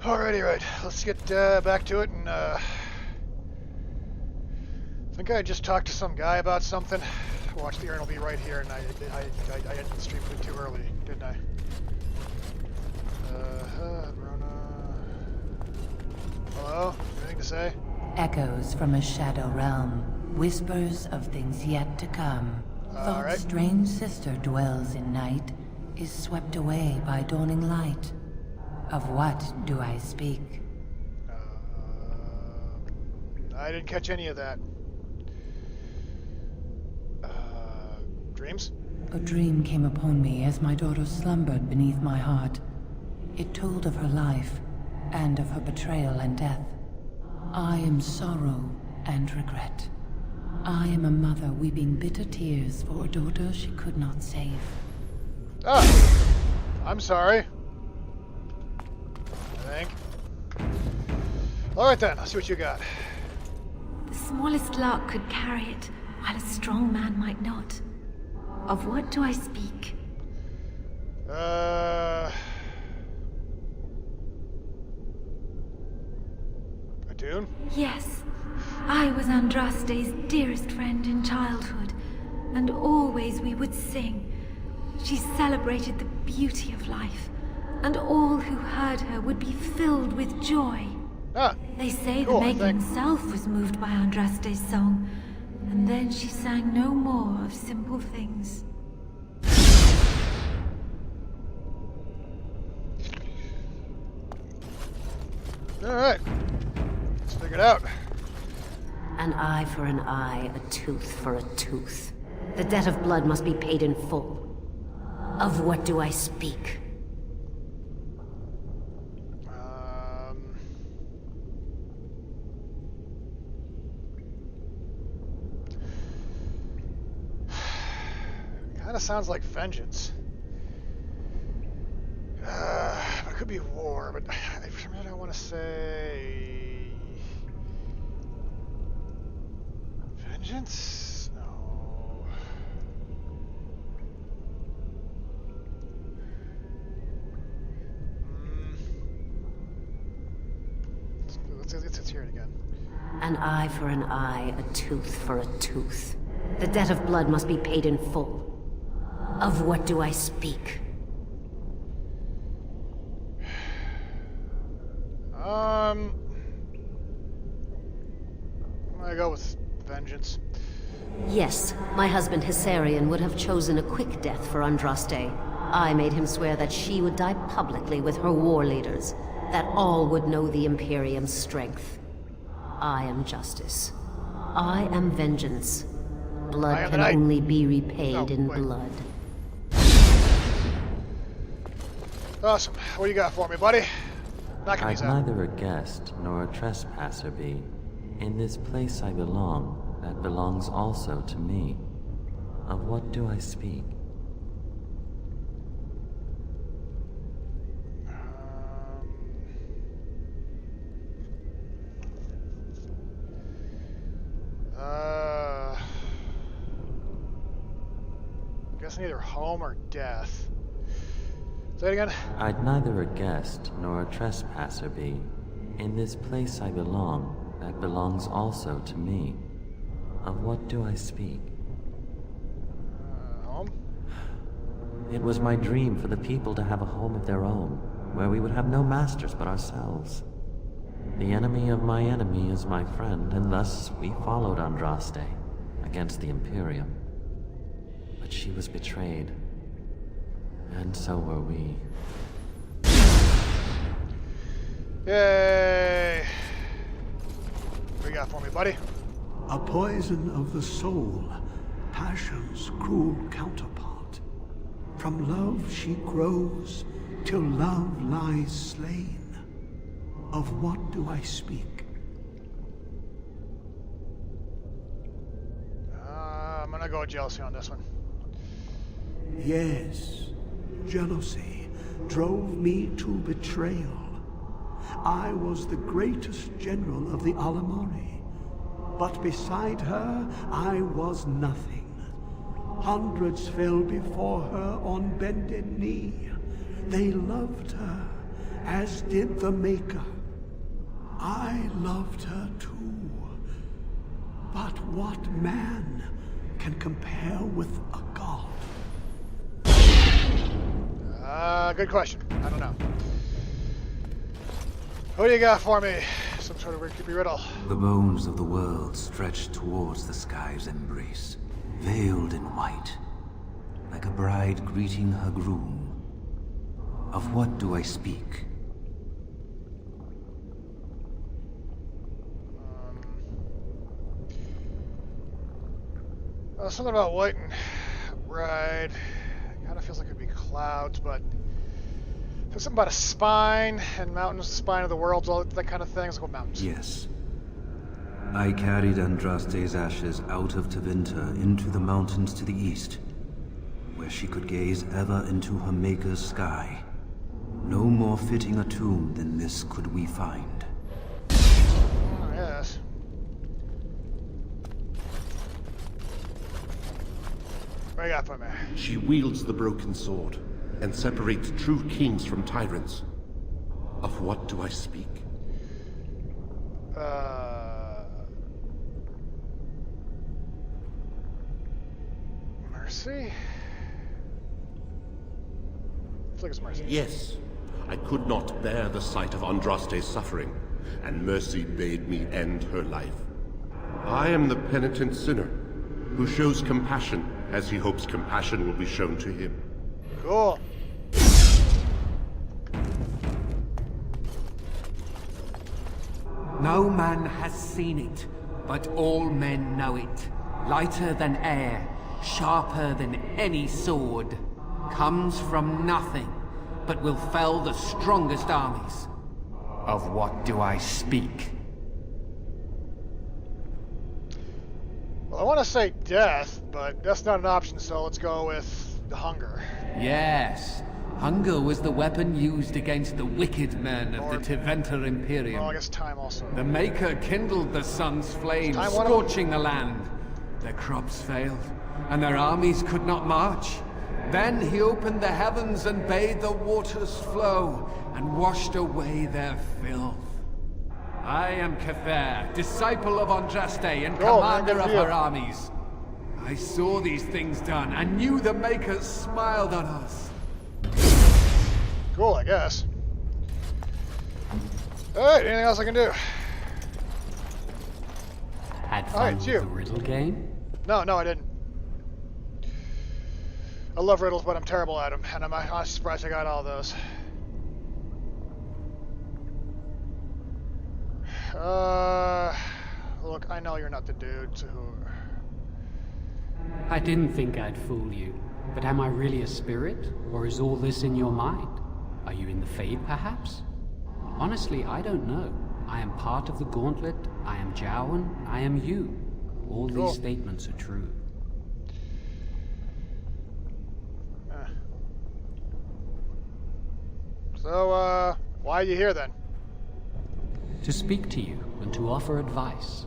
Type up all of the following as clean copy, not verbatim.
Alrighty, right. Let's get back to it, and I think I just talked to some guy about something. Watch, the urn will be right here, and I ended the stream a bit too early, didn't I? Rona. Hello? Anything to say? Echoes from a shadow realm, whispers of things yet to come. Thought's right. strange sister dwells in night, is swept away by dawning light. Of what do I speak? I didn't catch any of that. Dreams? A dream came upon me as my daughter slumbered beneath my heart. It told of her life, and of her betrayal and death. I am sorrow and regret. I am a mother weeping bitter tears for a daughter she could not save. Ah! I'm sorry. I think. Alright then, I'll see what you got. The smallest lark could carry it, while a strong man might not. Of what do I speak? A tune? Yes, I was Andraste's dearest friend in childhood, and always we would sing. She celebrated the beauty of life, and all who heard her would be filled with joy. Ah, They say cool, the maiden herself was moved by Andraste's song, and then she sang no more of simple things. Alright. Let's figure it out. An eye for an eye, a tooth for a tooth. The debt of blood must be paid in full. Of what do I speak? Kinda sounds like vengeance. It could be war, but for some reason I want to say... Vengeance? No. Let's hear it again. An eye for an eye, a tooth for a tooth. The debt of blood must be paid in full. Of what do I speak? I'm gonna go with vengeance. Yes, my husband Hysarian would have chosen a quick death for Andraste. I made him swear that she would die publicly with her war leaders, that all would know the Imperium's strength. I am justice. I am vengeance. Blood can only be repaid in blood. Awesome. What do you got for me, buddy? I'd neither a guest nor a trespasser be. In this place I belong, that belongs also to me. Of what do I speak? Guessing either home or death. Say it again. I'd neither a guest nor a trespasser be. In this place I belong, that belongs also to me. Of what do I speak? Home? It was my dream for the people to have a home of their own, where we would have no masters but ourselves. The enemy of my enemy is my friend, and thus we followed Andraste against the Imperium. But she was betrayed. And so were we. Yay! What you got for me, buddy? A poison of the soul, passion's cruel counterpart. From love she grows, till love lies slain. Of what do I speak? I'm gonna go with jealousy on this one. Yes, jealousy drove me to betrayal. I was the greatest general of the Alamari, but beside her I was nothing. Hundreds fell before her on bended knee. They loved her as did the Maker. I loved her too. But what man can compare with a god? Good question. I don't know. Who do you got for me? Some sort of weird creepy riddle. The bones of the world stretched towards the sky's embrace, veiled in white, like a bride greeting her groom. Of what do I speak? Something about white and bride. Kind of feels like it'd be clouds, but there's something about a spine and mountains, the spine of the world, all that kind of thing. Let's go mountains. Yes. I carried Andraste's ashes out of Tevinter into the mountains to the east, where she could gaze ever into her Maker's sky. No more fitting a tomb than this could we find. Oh, yes. What do you got for me? She wields the broken sword and separates true kings from tyrants. Of what do I speak? Mercy? I feel like it's Mercy. Yes, I could not bear the sight of Andraste's suffering, and Mercy bade me end her life. I am the penitent sinner, who shows compassion as he hopes compassion will be shown to him. Cool. No man has seen it, but all men know it. Lighter than air, sharper than any sword. Comes from nothing, but will fell the strongest armies. Of what do I speak? Well, I want to say death, but that's not an option, so let's go with the hunger. Yes, hunger was the weapon used against the wicked men of the Tevinter Imperium. Well, I guess time also. The Maker kindled the sun's flame, Time one of them? scorching the land. Their crops failed, and their armies could not march. Then he opened the heavens and bade the waters flow, and washed away their filth. I am Cather, disciple of Andraste and Go, commander man, of good her deal. armies. I saw these things done, and knew the Makers smiled on us. Cool, I guess. Alright, anything else I can do? Had Alright, fun it's with you. the riddle game? No, I didn't. I love riddles, but I'm terrible at them, and I'm surprised I got all those. Look, I know you're not the dude, so... I didn't think I'd fool you, but am I really a spirit, or is all this in your mind? Are you in the Fade, perhaps? Honestly, I don't know. I am part of the Gauntlet, I am Jowan, I am you. All Cool. these statements are true. So, why are you here then? To speak to you and to offer advice.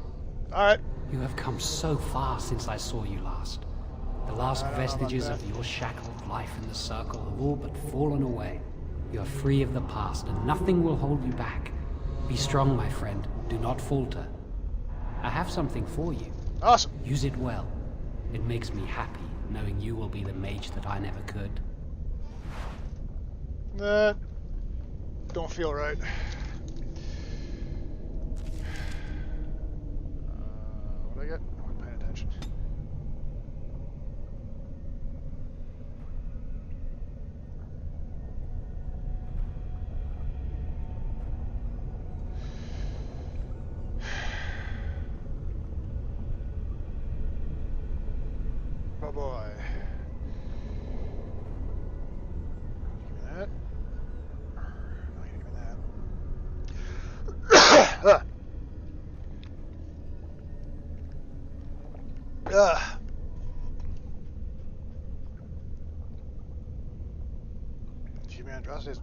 Alright. You have come so far since I saw you last. The last I don't know about vestiges that. of your shackled life in the Circle have all but fallen away. You are free of the past, and nothing will hold you back. Be strong, my friend. Do not falter. I have something for you. Awesome. Use it well. It makes me happy, knowing you will be the mage that I never could. Don't feel right. What did I get? I wasn't paying attention. Oh boy. Give me that. No, you give me that. Gee, man, Andraste's...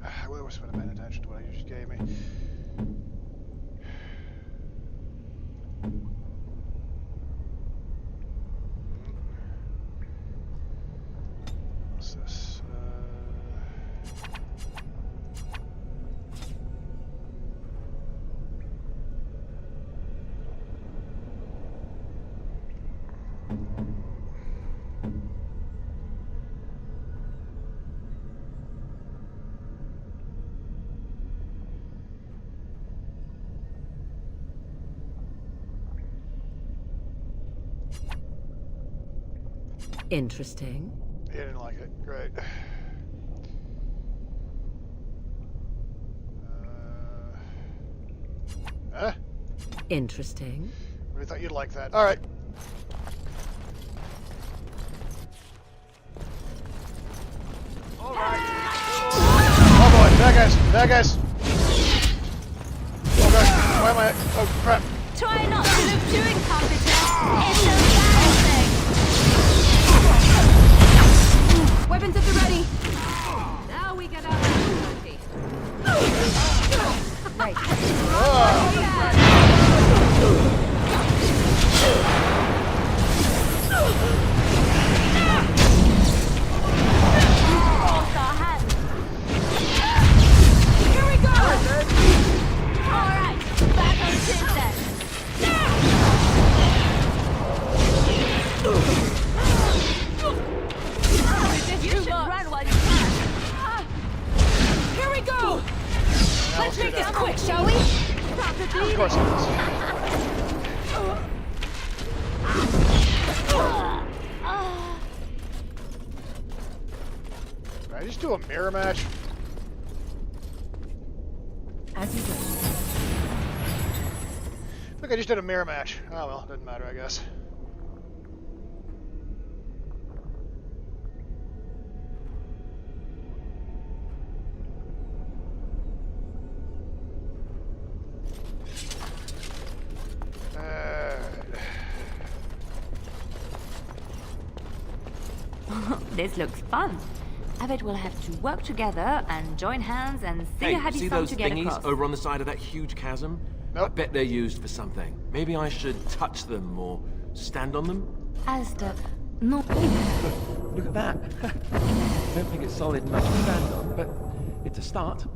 I really wish I would have paid attention to what you just gave me. What's this? Interesting. You didn't like it. Great. Interesting. We thought you'd like that. All right. All right. Oh boy, bad guys, bad guys. Oh god, why am I? Oh crap. Try not to look too incompetent. It's embarrassing. Weapons at the ready. Now we get our hands dirty. Right. Here we go! Alright, back on business. You should run while you can. Here we go! Let's make this quick, shall we? Stop the bleeding. Of course it is. Can I just do a mirror match? As you do. Look, I just did a mirror match. Oh well, doesn't matter, I guess. This looks fun. I bet we'll have to work together and join hands and sing a happy see song those to get thingies across. over on the side of that huge chasm? Nope. I bet they're used for something. Maybe I should touch them or stand on them? Alistair, no. Look at that. I don't think it's solid enough to stand on, but it's a start.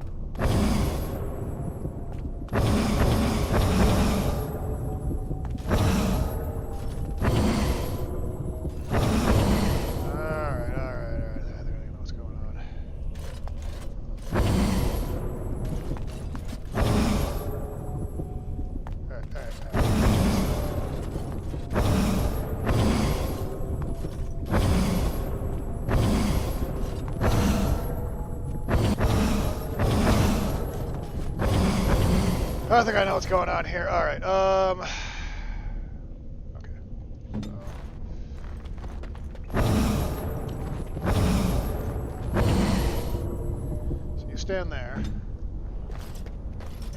I think I know what's going on here. All right. Okay. So you stand there.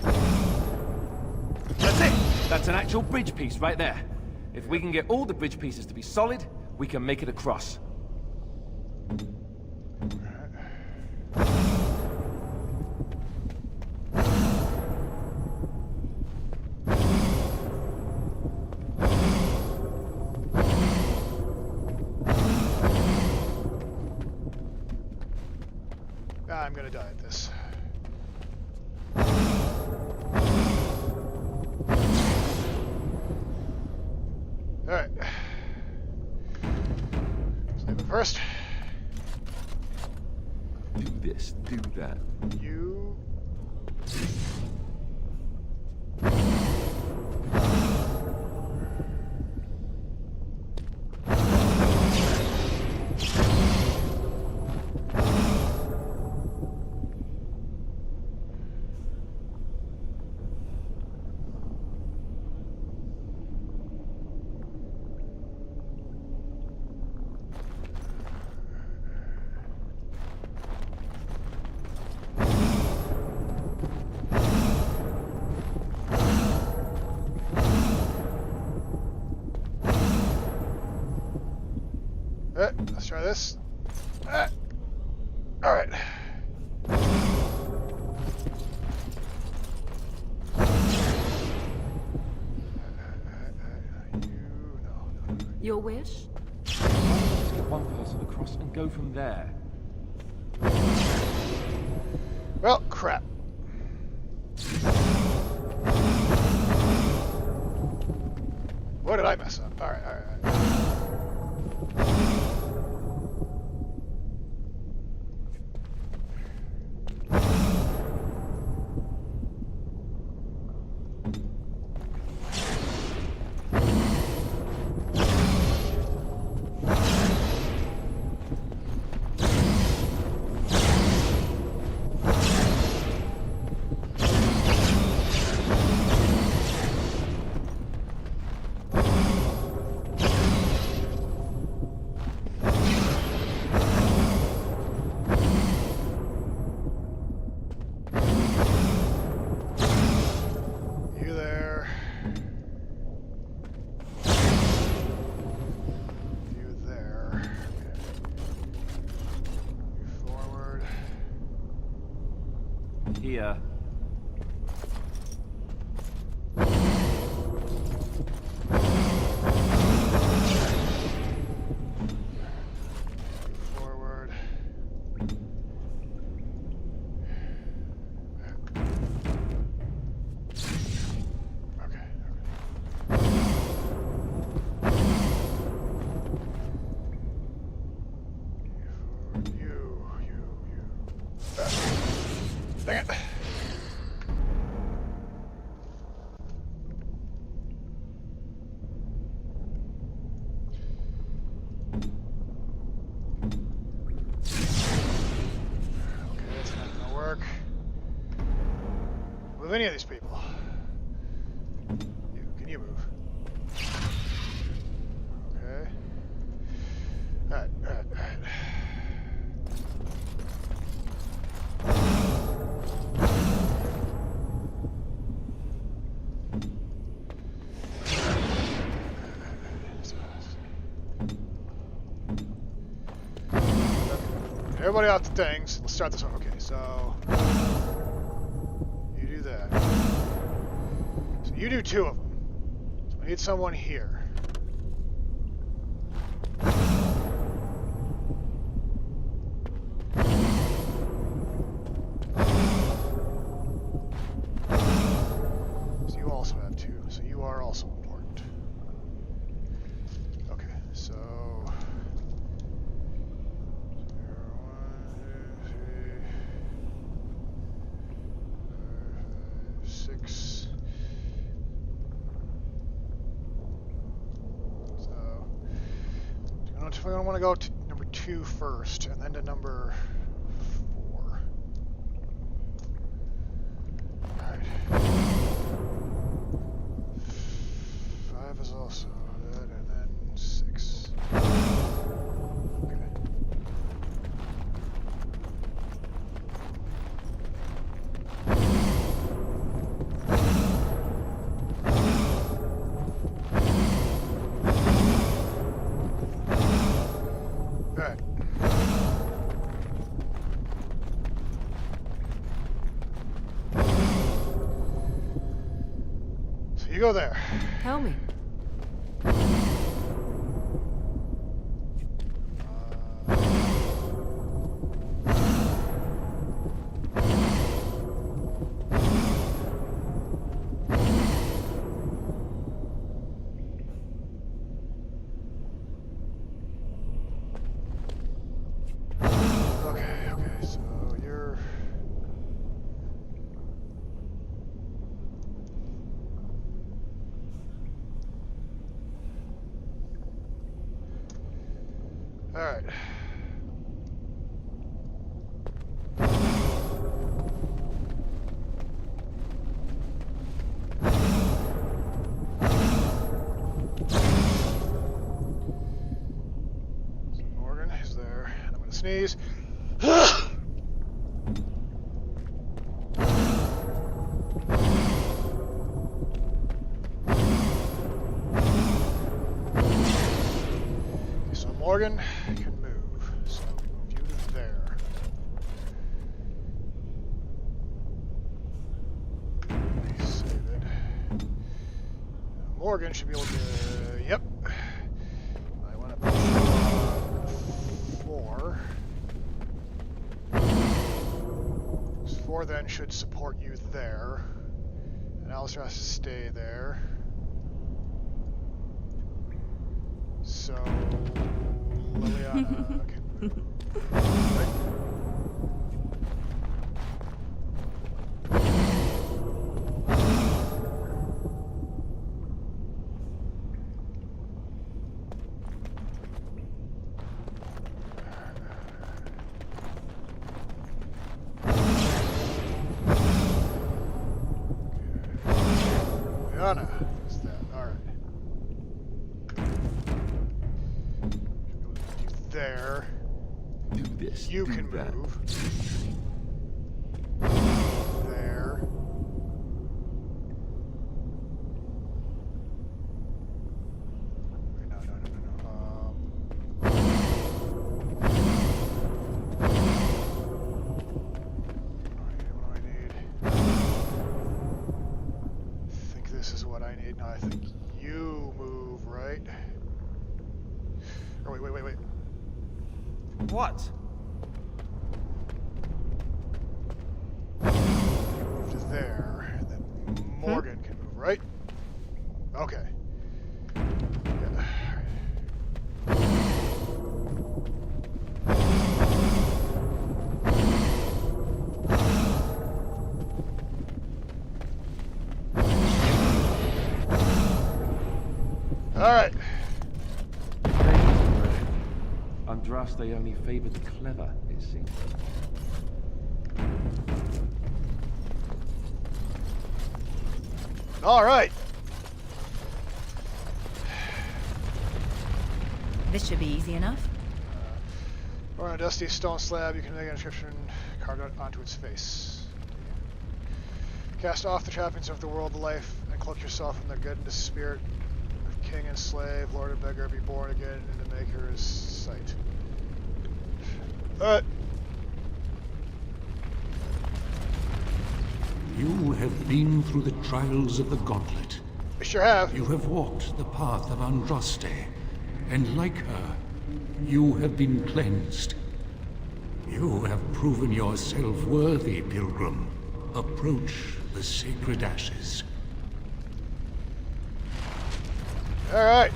That's it! That's an actual bridge piece right there. If we can get all the bridge pieces to be solid, we can make it across. I'm gonna die at this. Alright. Save it first. Do this, do that. You. Let's try this. All right. Your wish? Let's get one person across and go from there. Well, crap. What did I mess up? All right, all right, all right. here. Forward. Okay. You. Dang it. That's not gonna work. Move any of these people. Can you move? Okay. Alright. Everybody off the things. Let's start this one. Okay, so you do that. So you do 2 of them. So I need someone here. So you also have 2. So you are also important. Okay, so 6. So I'm going to want to go to number 2 first, and then to number 4. All right. 5 is also that, and then 6. Okay. Alright. So you go there. Tell me. Okay, so you're... Alright. So Morgan is there, and I'm gonna sneeze. So Morgan can move. So we move you to there. Let me save it. Morgan should be able to. Yep. I want to push 4. This 4 then should support you there. And Alistair has to stay there. So Liliana can move. Right. Liliana is that. Alright. There. Do this. You do can that. move. There. Wait, no. What do I need? need. No, I think you move, right? Or wait. What? Move to there, and then Morgan can move, right? Okay. Yeah. Alright. Andraste only favored the clever, it seems. Alright. This should be easy enough. Or on a dusty stone slab, you can make an inscription carved out onto its face. Cast off the trappings of the world of life and cloak yourself in the good and the spirit of king and slave, lord and beggar, be born again in the Maker's sight. You have been through the trials of the Gauntlet. I sure have. You have walked the path of Andraste, and like her, you have been cleansed. You have proven yourself worthy, Pilgrim. Approach the sacred ashes. Alright.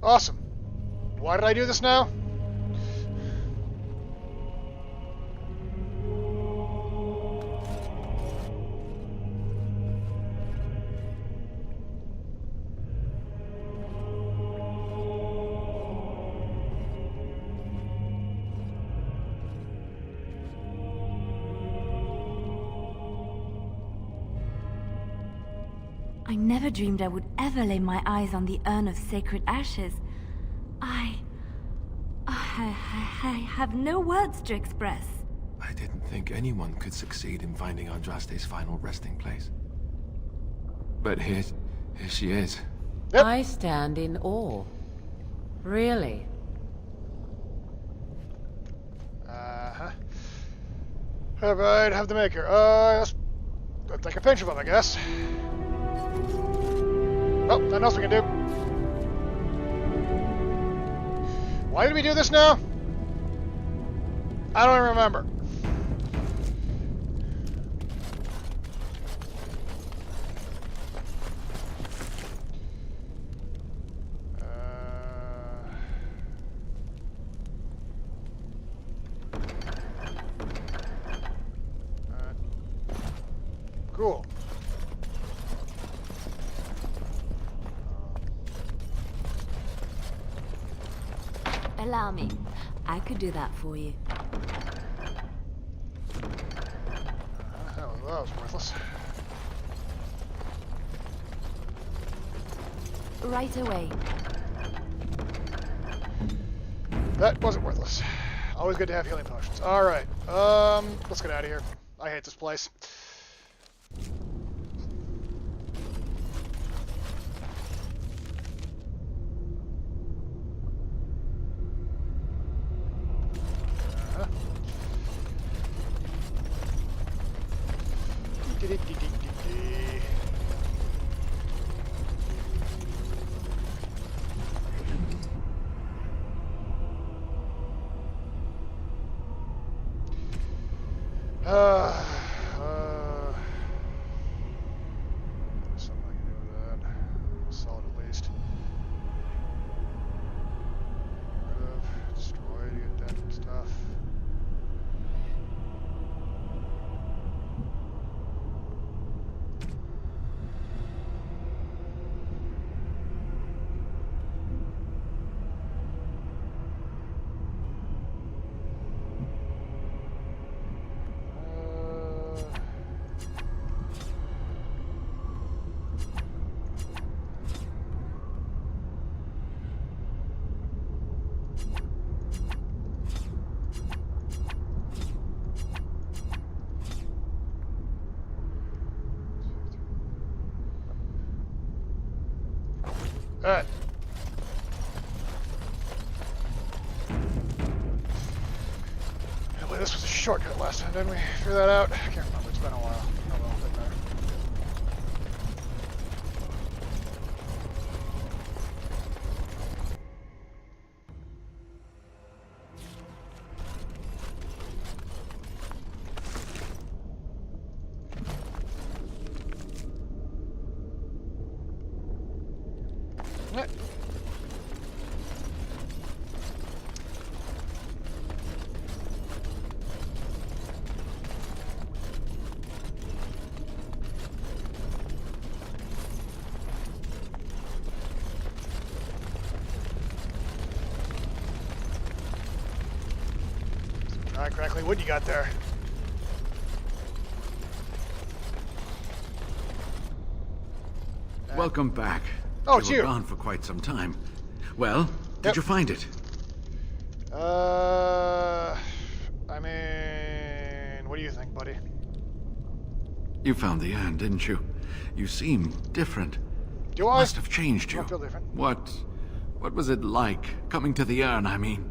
Awesome. Why did I do this now? I never dreamed I would ever lay my eyes on the urn of sacred ashes. I have no words to express. I didn't think anyone could succeed in finding Andraste's final resting place. But here she is. Yep. I stand in awe. Really? Uh-huh. Alright, have the Maker. Let's take a pinch of them, I guess. Oh, nothing else we can do. Why did we do this now? I don't even remember. Cool. Allow me. I could do that for you. That was worthless. Right away. That wasn't worthless. Always good to have healing potions. Alright, let's get out of here. I hate this place. Something I can do with that. Solid at least. Get rid of, destroy to get that stuff. Alright. This was a shortcut last time, didn't we? Figure that out? I can't remember. It's been a while. Oh well, doesn't matter. Eh. Dry, crackly wood you got there. Welcome back. Oh, it's you. you. Were gone for quite some time. Well, did you find it? I mean, what do you think, buddy? You found the urn, didn't you? You seem different. Do I? Must have changed you. I feel different. What was it like coming to the urn? I mean.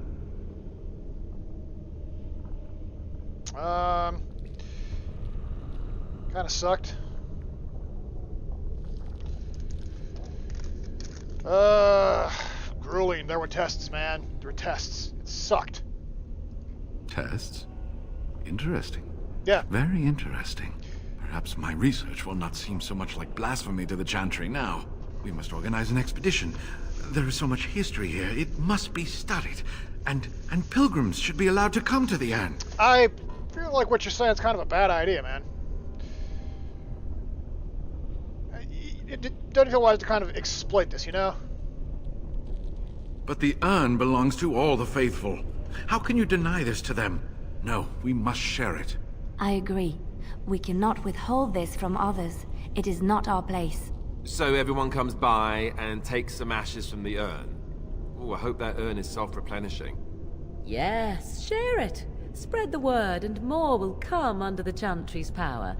Kind of sucked. Grueling. There were tests, man. There were tests. It sucked. Tests? Interesting. Yeah. Very interesting. Perhaps my research will not seem so much like blasphemy to the Chantry now. We must organize an expedition. There is so much history here. It must be studied. And pilgrims should be allowed to come to the urn. I feel like what you're saying is kind of a bad idea, man. It doesn't feel wise to kind of exploit this, you know? But the urn belongs to all the faithful. How can you deny this to them? No, we must share it. I agree. We cannot withhold this from others. It is not our place. So everyone comes by and takes some ashes from the urn. Oh, I hope that urn is self-replenishing. Yes, share it. Spread the word and more will come under the Chantry's power.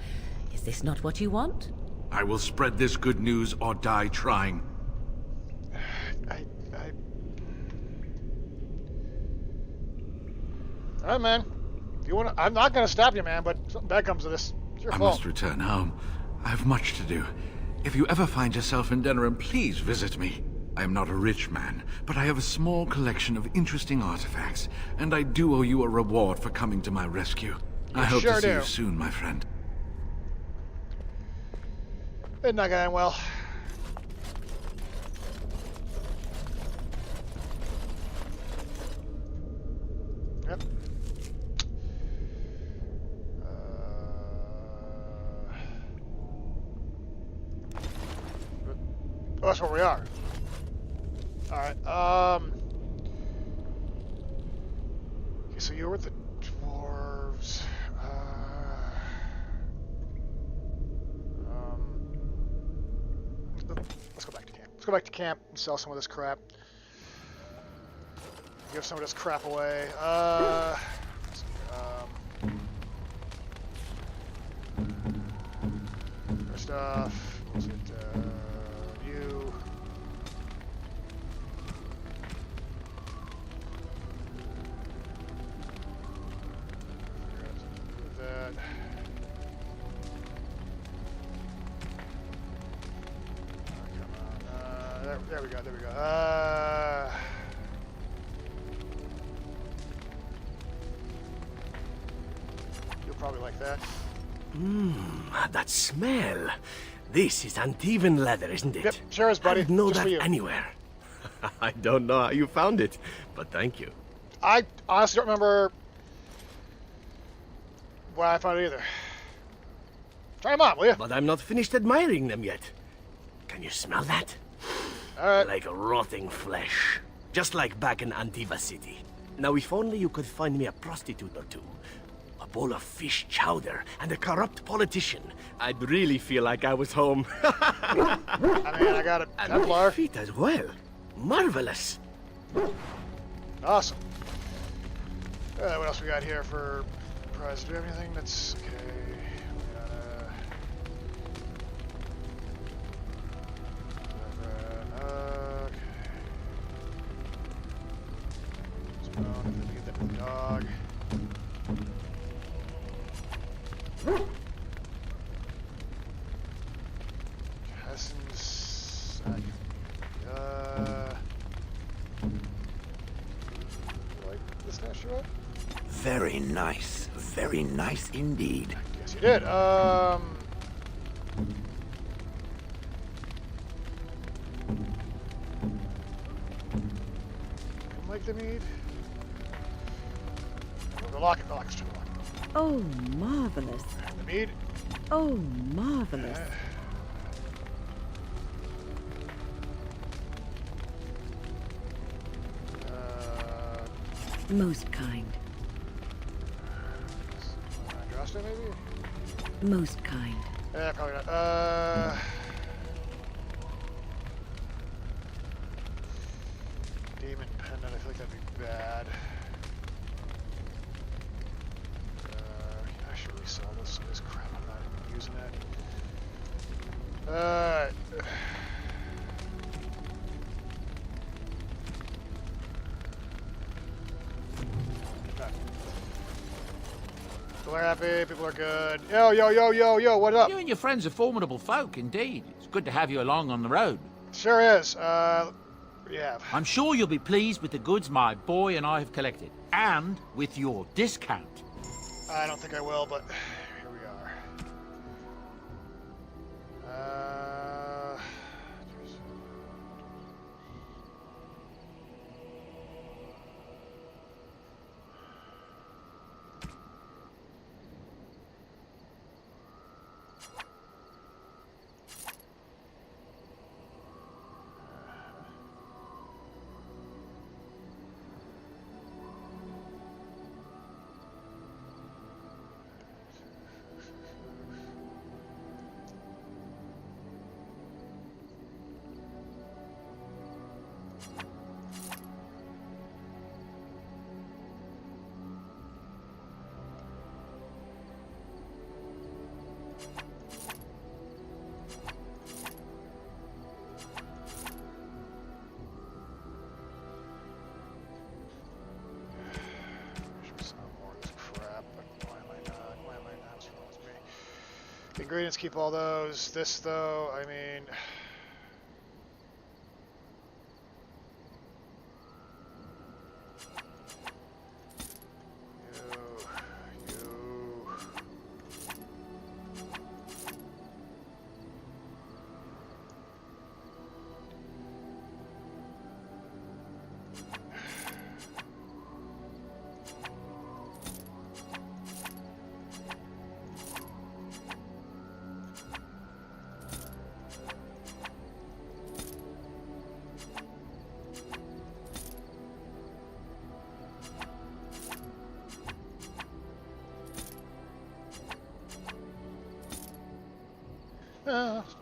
Is this not what you want? I will spread this good news or die trying. Alright, man. If you want, I'm not gonna stop you, man, but something bad comes to this. It's your I fault. must return home. I have much to do. If you ever find yourself in Denerim, please visit me. I am not a rich man, but I have a small collection of interesting artifacts, and I do owe you a reward for coming to my rescue. I hope to see you soon, my friend. It's not gonna end well. Yep. Oh, that's where we are. Alright, okay, so you were with the dwarves. Let's go back to camp. Let's go back to camp and sell some of this crap. Give some of this crap away. First off, let's get you. That. There we go, there we go. You'll probably like that. That smell. This is Antivan leather, isn't it? Yep, sure is, buddy. I'd know Just that for you. anywhere. I don't know how you found it, but thank you. I honestly don't remember where I found it either. Try them on, will you? But I'm not finished admiring them yet. Can you smell that? Like rotting flesh. Just like back in Antiva City. Now, if only you could find me a prostitute or two, a bowl of fish chowder, and a corrupt politician, I'd really feel like I was home. I mean, I got a Templar. And feet as well. Marvelous. Awesome. What else we got here for prize? Do we have anything that's okay? Get that dog. Cousins. Like this statue? Very nice. Very nice indeed. Yes, you did. take the mead? The locket, the locket's too long. Oh, marvelous. The mead? Oh, marvelous. Most kind. Andraste, maybe? Most kind. Yeah, probably not. Demon pendant, I feel like that'd be bad. I should resell this crap. I'm not even using it. People are happy, people are good. Yo, what up? You and your friends are formidable folk, indeed. It's good to have you along on the road. Sure is. Yeah. I'm sure you'll be pleased with the goods my boy and I have collected, and with your discount. I don't think I will, but here we are. The ingredients, keep all those. This, though, I mean...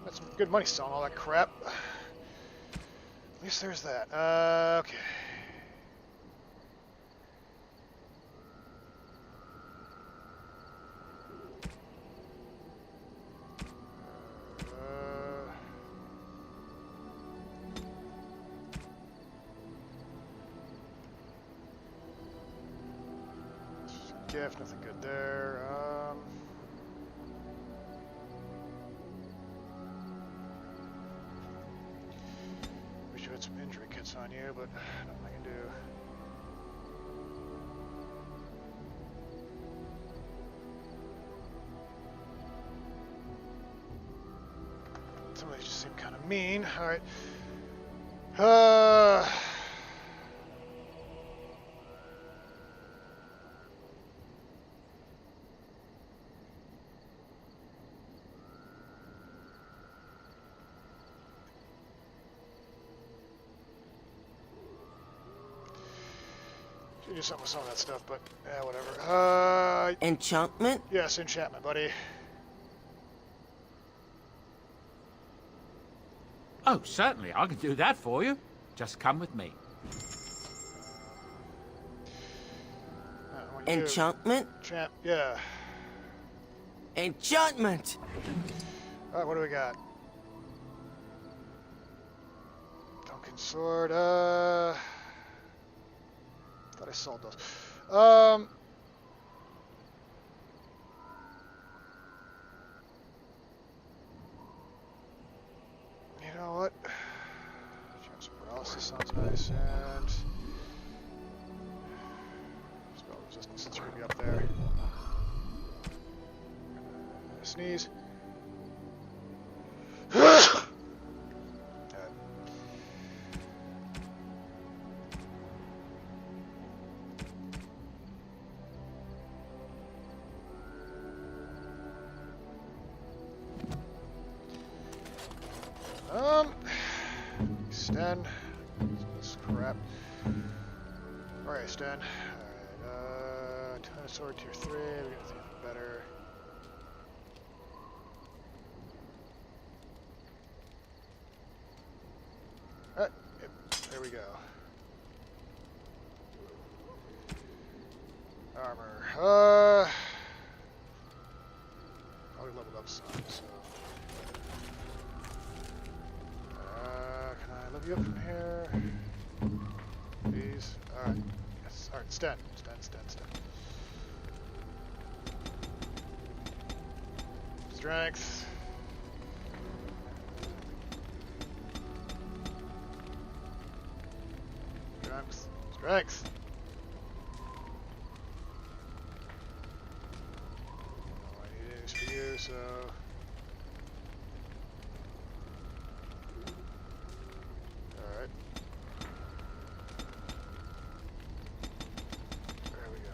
That's some good money selling all that crap. At least there's that. Okay. Gift, nothing good there. Wish you had some injury kits on you, but nothing I can do. Some of these just seem kind of mean. All right. Do something with some of that stuff, but yeah, whatever. Enchantment? Yes, enchantment, buddy. Oh, certainly, I can do that for you. Just come with me. Enchantment? Yeah. Enchantment! Alright, what do we got? Duncan sword, thought I sold those. You know what? Chance of paralysis sounds nice, and spell resistance is gonna be up there. Sneeze. Sten. This crap. Alright, Sten. Alright, ton of sword tier 3. We got something better. Alright, yep, there we go. Armor. Probably leveled up some, so. Can I level you up from here? Please. Alright. Yes. Alright, Sten. Strength. Strength. Oh, I need this for you, so. Alright. There we go.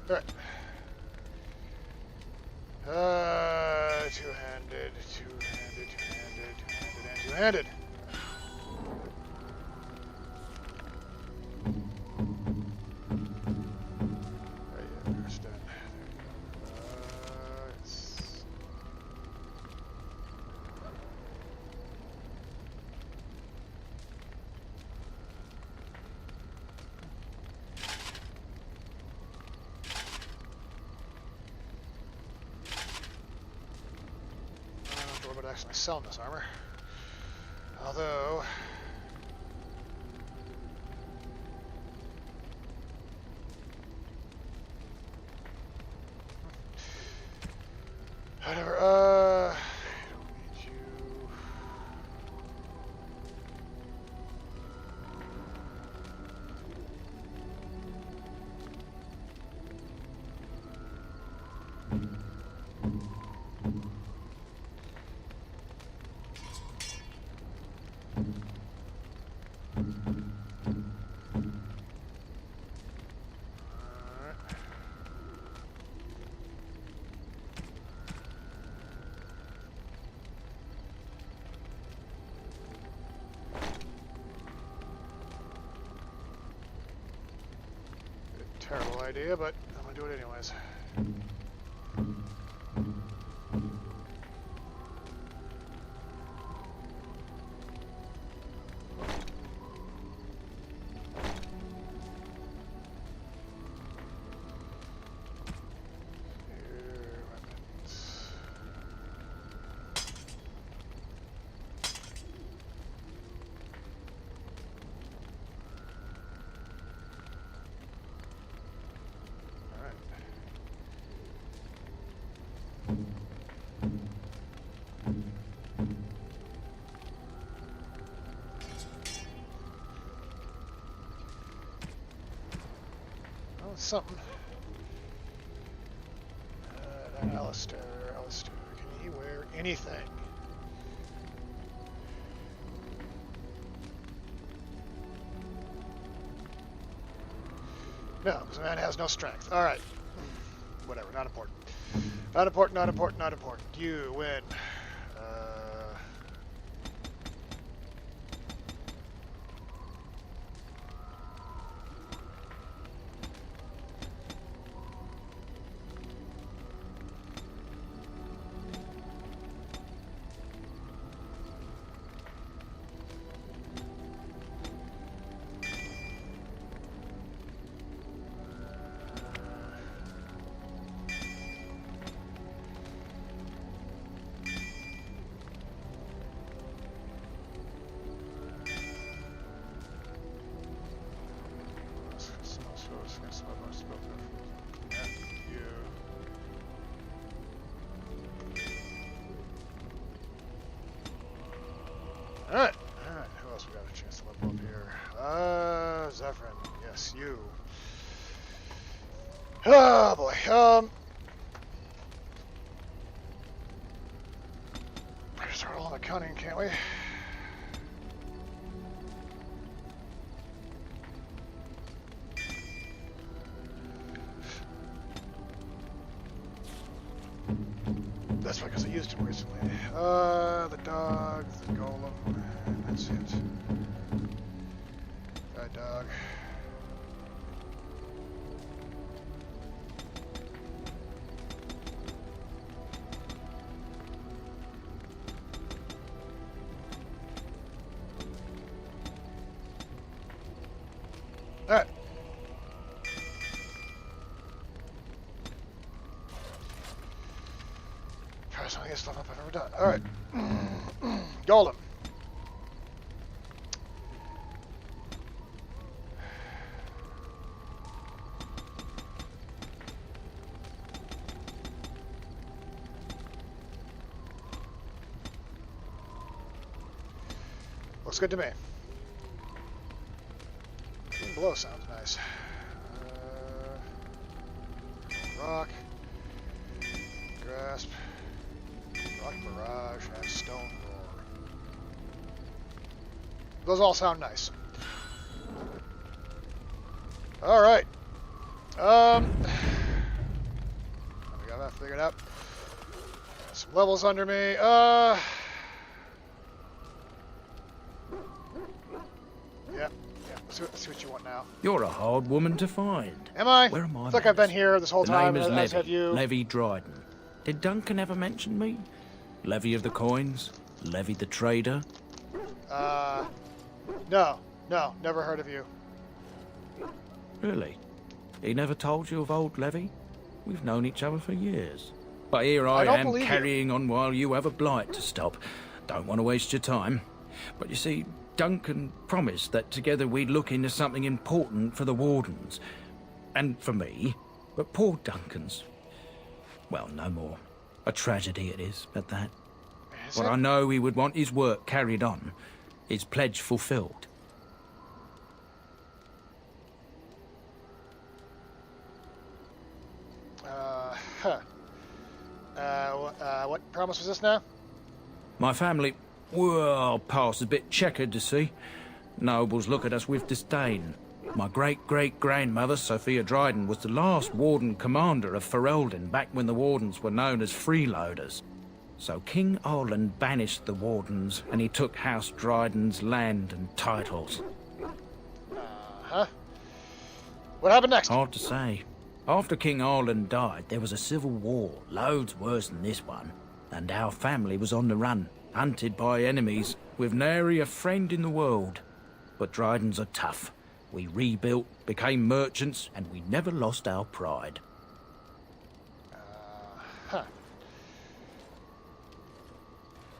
Alright. Two-handed, and two-handed. Right, yeah, there's Sten. Actually selling this armor. Although whatever, I don't need you. Terrible idea, but I'm gonna do it anyways. Something. Alistair, can he wear anything? No, this man has no strength. Alright. Whatever, not important. Not important. You win. Alright, who else we got a chance to level up here? Zephyrin, yes, you. Oh boy, start all the cunning, can't we? that's because I used him recently. The dog, the golem, and that's it. That dog. Alright. Try some of the stuff up I've ever done. Alright. Golem. Looks good to me. Being below sounds nice. Rock. Grasp. Rock barrage and stone roar. Those all sound nice. Alright. We got that figured out. Got some levels under me. Let's see what you want now. You're a hard woman to find. Am I? Where am I? I think I've been here this whole time. The name is have you. Levy Dryden. Did Duncan ever mention me? Levy of the coins? Levy the trader? No, never heard of you. Really? He never told you of old Levy? We've known each other for years. But here I am carrying on while you have a blight to stop. Don't want to waste your time. But you see, Duncan promised that together we'd look into something important for the Wardens. And for me. But poor Duncan's... well, no more. A tragedy it is, at that. But I know he would want his work carried on. His pledge fulfilled. What promise was this now? My family... well, past a bit checkered to see. Nobles look at us with disdain. My great-great-grandmother, Sophia Dryden, was the last Warden commander of Ferelden back when the Wardens were known as freeloaders. So King Arland banished the Wardens, and he took House Dryden's land and titles. What happened next? Hard to say. After King Arland died, there was a civil war, loads worse than this one, and our family was on the run. Hunted by enemies, with nary a friend in the world. But Drydens are tough. We rebuilt, became merchants, and we never lost our pride.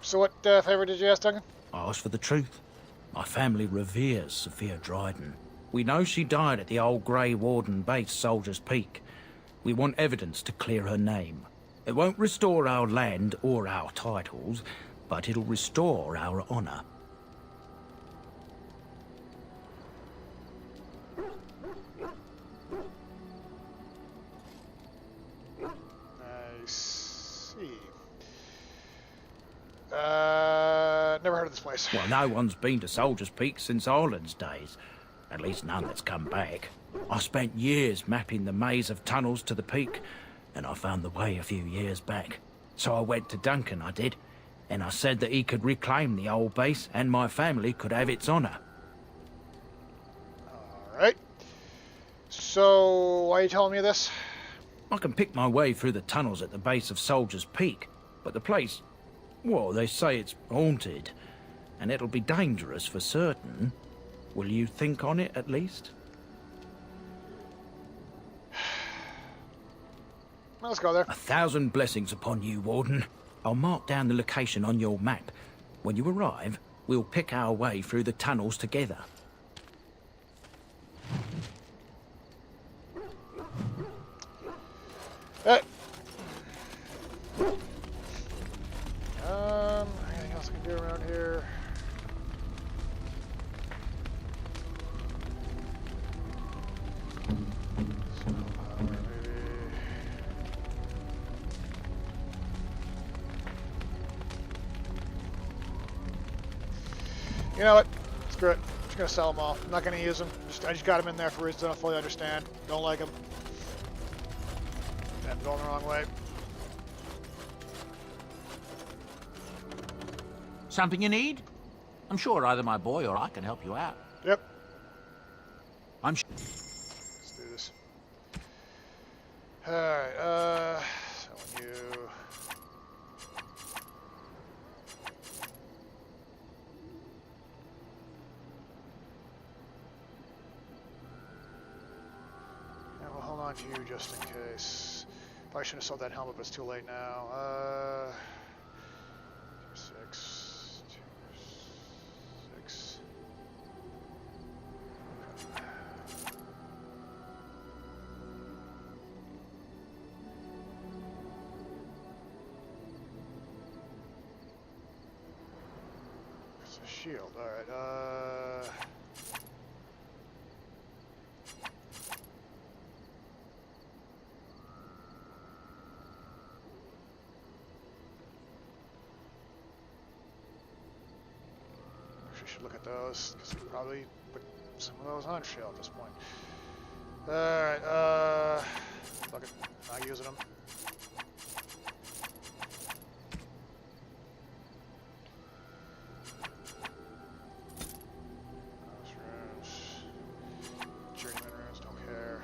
So what favor did you ask, Duncan? I asked for the truth. My family reveres Sophia Dryden. We know she died at the old Grey Warden base, Soldier's Peak. We want evidence to clear her name. It won't restore our land or our titles, but it'll restore our honor. I see. Never heard of this place. Well, no one's been to Soldier's Peak since Arland's days. At least none that's come back. I spent years mapping the maze of tunnels to the peak, and I found the way a few years back. So I went to Duncan, I did. And I said that he could reclaim the old base and my family could have its honor. Alright. So, why are you telling me this? I can pick my way through the tunnels at the base of Soldier's Peak, but the place, well, they say it's haunted, and it'll be dangerous for certain. Will you think on it at least? Well, let's go there. 1,000 blessings upon you, Warden. I'll mark down the location on your map. When you arrive, we'll pick our way through the tunnels together. Anything else I can do around here? You know what? Screw it. I'm just gonna sell them all. I'm not gonna use them. I just got them in there for reasons I don't fully understand. Don't like them. I'm going the wrong way. Something you need? I'm sure either my boy or I can help you out. Yep. I'm Let's do this. Alright, so when you... And we'll hold on to you just in case. Probably should have sold that helmet, but it's too late now. 6, 6. It's a shield. All right. Should look at those, because we probably put some of those on shield at this point. Alright, fuck it, not using them. Those runes. Journeyman runes, don't care.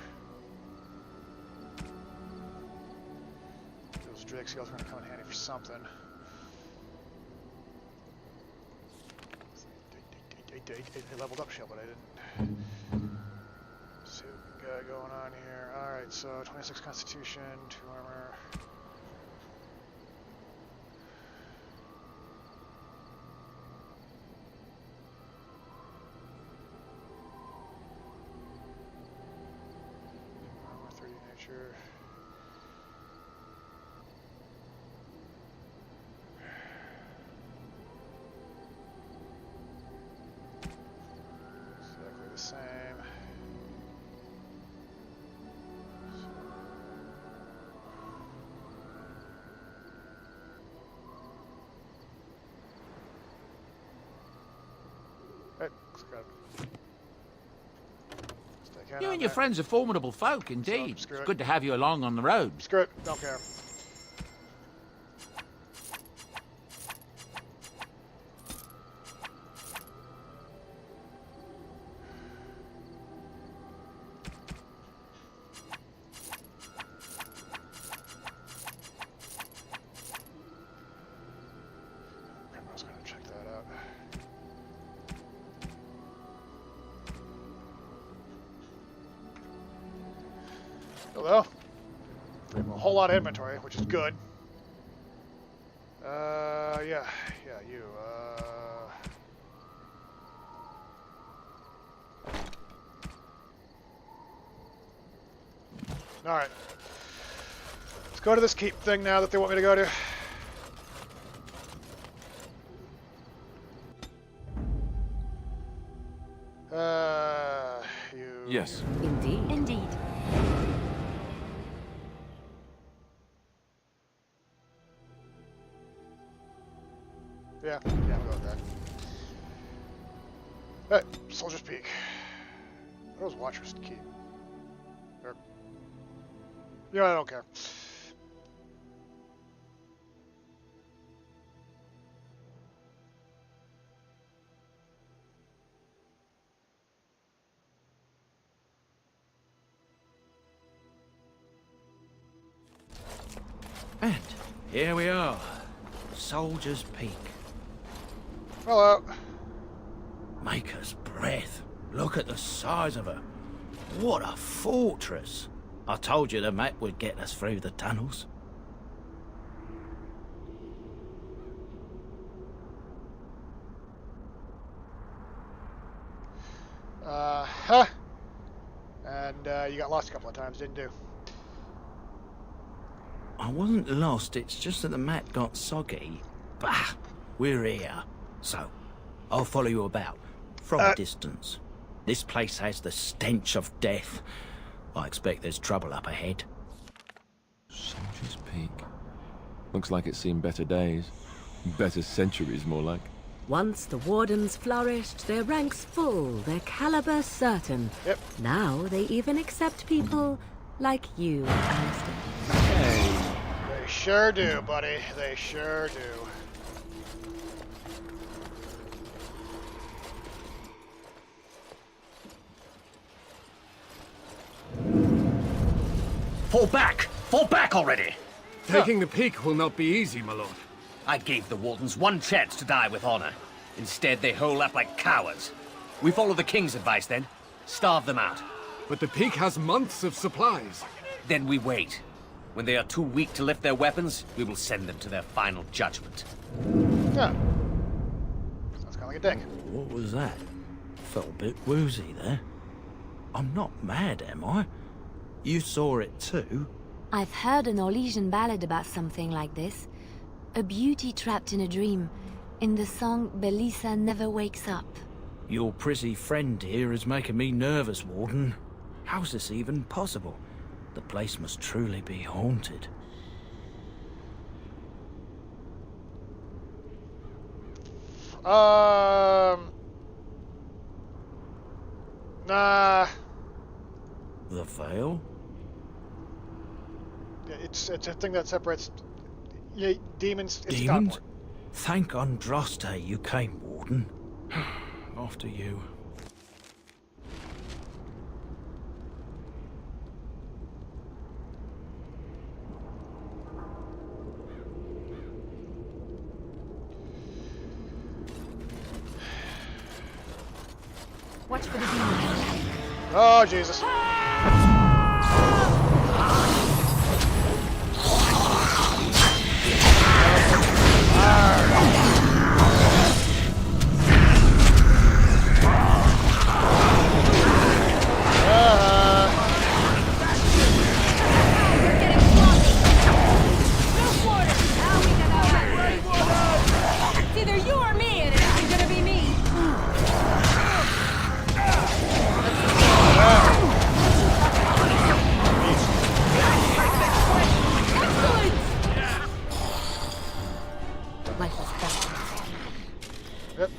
Those Drake seals are going to come in handy for something. They leveled up shield, but I didn't. Let's see what we got going on here. Alright, so 26 constitution, 2 armor. Armor, 30 nature. The same. Right, you and your friends are formidable folk, indeed. It's good to have you along on the road. Screw it, don't care. Hello. We have a whole lot of inventory, which is good. Yeah, you, Alright. Let's go to this keep thing now that they want me to go to. You... Yes. Indeed. Indeed. Yeah, we'll go with that. Alright, Soldier's Peak. What those Watchers to keep? Or... Yeah, I don't care. And here we are. Soldier's Peak. Hello. Maker's breath. Look at the size of her. What a fortress. I told you the map would get us through the tunnels. Huh. And you got lost a couple of times, didn't you? I wasn't lost, it's just that the map got soggy. Bah, we're here. So, I'll follow you about, from a distance. This place has the stench of death. I expect there's trouble up ahead. Soldier's Peak. Looks like it's seen better days. Better centuries, more like. Once the Wardens flourished, their ranks full, their caliber certain. Yep. Now they even accept people like you, Alistair. Hey. They sure do, buddy. They sure do. Fall back! Fall back already! Taking the peak will not be easy, my lord. I gave the Wardens one chance to die with honor. Instead, they hole up like cowards. We follow the King's advice, then. Starve them out. But the peak has months of supplies. Then we wait. When they are too weak to lift their weapons, we will send them to their final judgment. Yeah. Sounds kind of like a dick. What was that? Felt a bit woozy there. I'm not mad, am I? You saw it too? I've heard an Orlesian ballad about something like this. A beauty trapped in a dream. In the song, Belisa never wakes up. Your prissy friend here is making me nervous, Warden. How's this even possible? The place must truly be haunted. Nah. The veil? Yeah, it's a thing that separates demons. It's Demons? Thank Andraste you came, Warden. After you. Watch for the demons. Oh, Jesus. It's either you or me, and it ain't gonna be me. Life was best. Yep.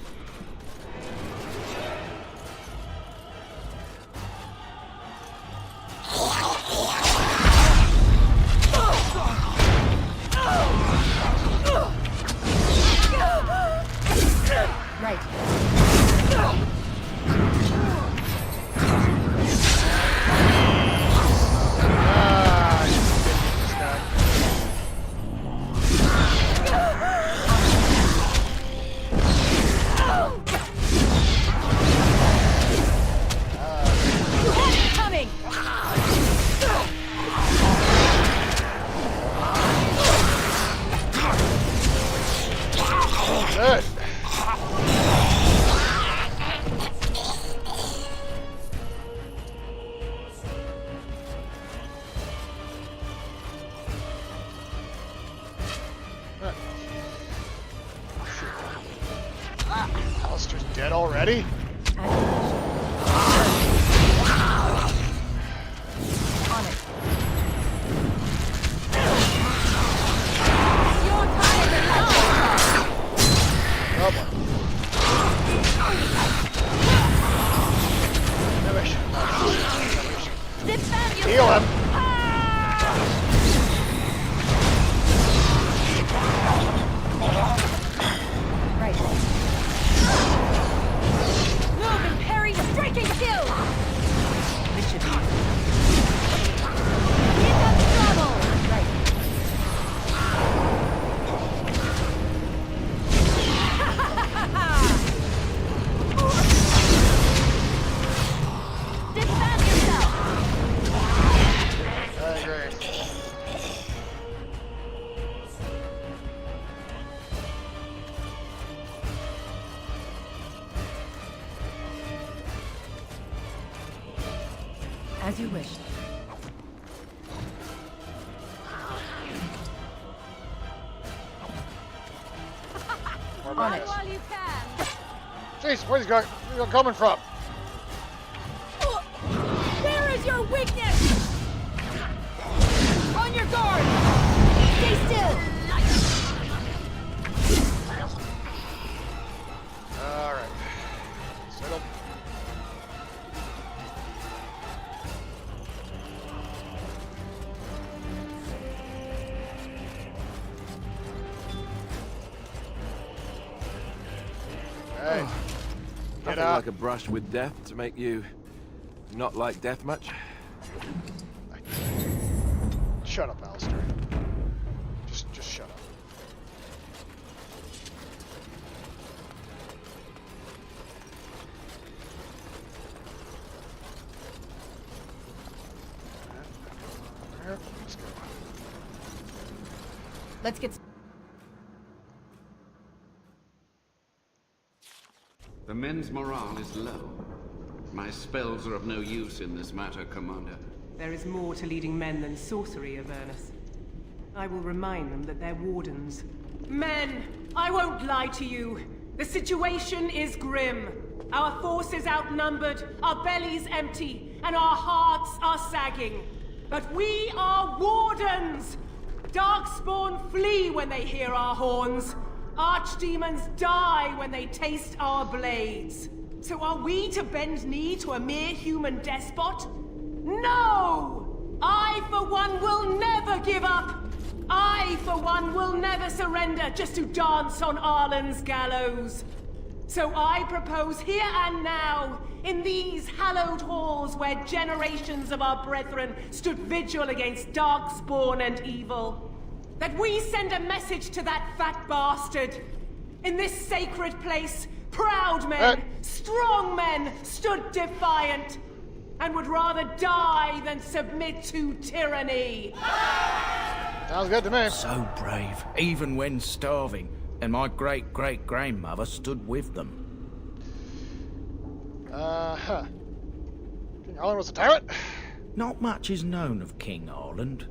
Right. Coming! Good. Alistair's dead already? Heal him. Right. Move and parry, striking skill! This should be. Hit up trouble! Right. Defend yourself! Great. As you wish. On it. While you can. Jeez, where's he coming from? Where is your weakness? On your guard! Stay still! Alright. Settle. Hey. Nothing like a brush with death to make you not like death much. shut up, Alistair. Just shut up. Let's go. Let's get... The men's morale is low. My spells are of no use in this matter, Commander. There is more to leading men than sorcery, Avernus. I will remind them that they're wardens. Men, I won't lie to you. The situation is grim. Our forces outnumbered, our bellies empty, and our hearts are sagging. But we are wardens! Darkspawn flee when they hear our horns. Archdemons die when they taste our blades. So are we to bend knee to a mere human despot? No! I, for one, will never give up! I, for one, will never surrender just to dance on Arlen's gallows. So I propose here and now, in these hallowed halls where generations of our brethren stood vigil against darkspawn and evil, that we send a message to that fat bastard. In this sacred place, proud men, strong men stood defiant, and would rather die than submit to tyranny. Sounds good to me. So brave, even when starving, and my great-great-grandmother stood with them. King Arlen was a tyrant? Not much is known of King Arlen.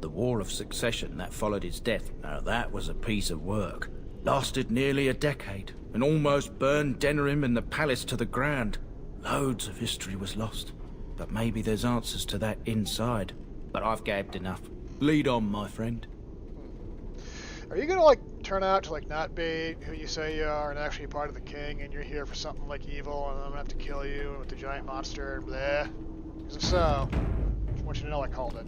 The War of Succession that followed his death, now that was a piece of work. Lasted nearly a decade, and almost burned Denerim and the palace to the ground. Loads of history was lost, but maybe there's answers to that inside. But I've gabbed enough. Lead on, my friend. Are you gonna, like, turn out to, like, not be who you say you are and actually part of the king, and you're here for something like evil, and I'm gonna have to kill you with the giant monster and bleh? Because if so, I just want you to know I called it.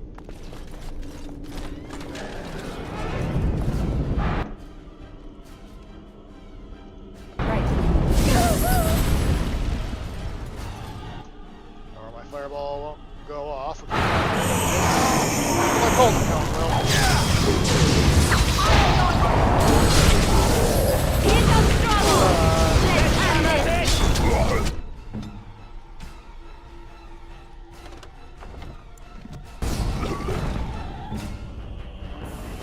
Or my fireball won't go off. My cold account will.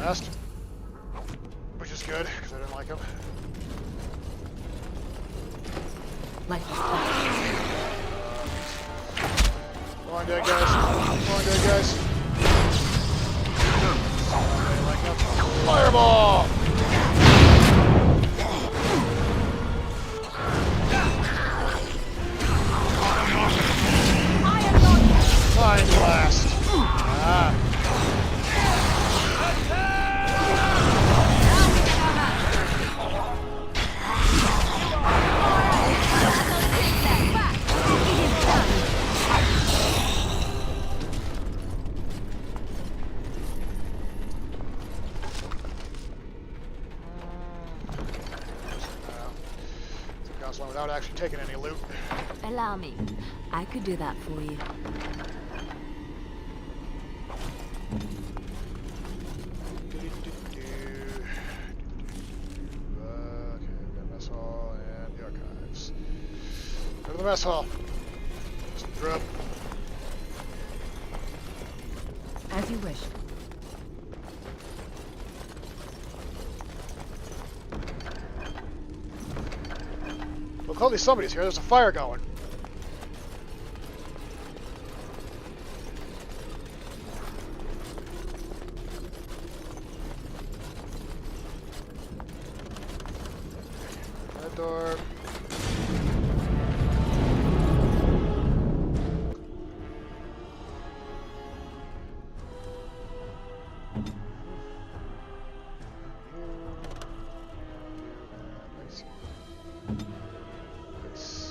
Last, which is good because I didn't like him. Come on, dead guys. Come on, dead guys. Like him. Fireball! Fine blast. Ah. Without actually taking any loot. Allow me. I could do that for you. Okay, we've got mess hall and the archives. Go to the mess hall. Some grub. As you wish. Well, clearly somebody's here. There's a fire going. That door.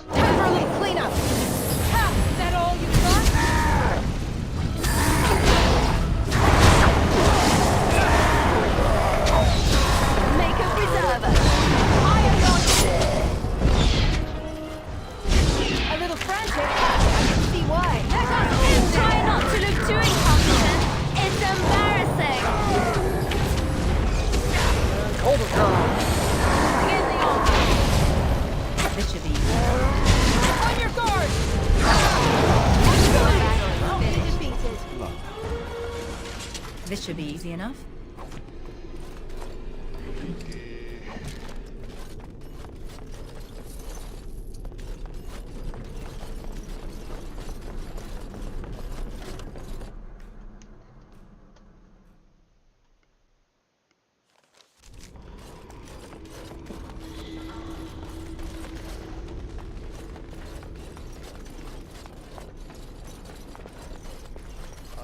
Temporarily This should be easy enough.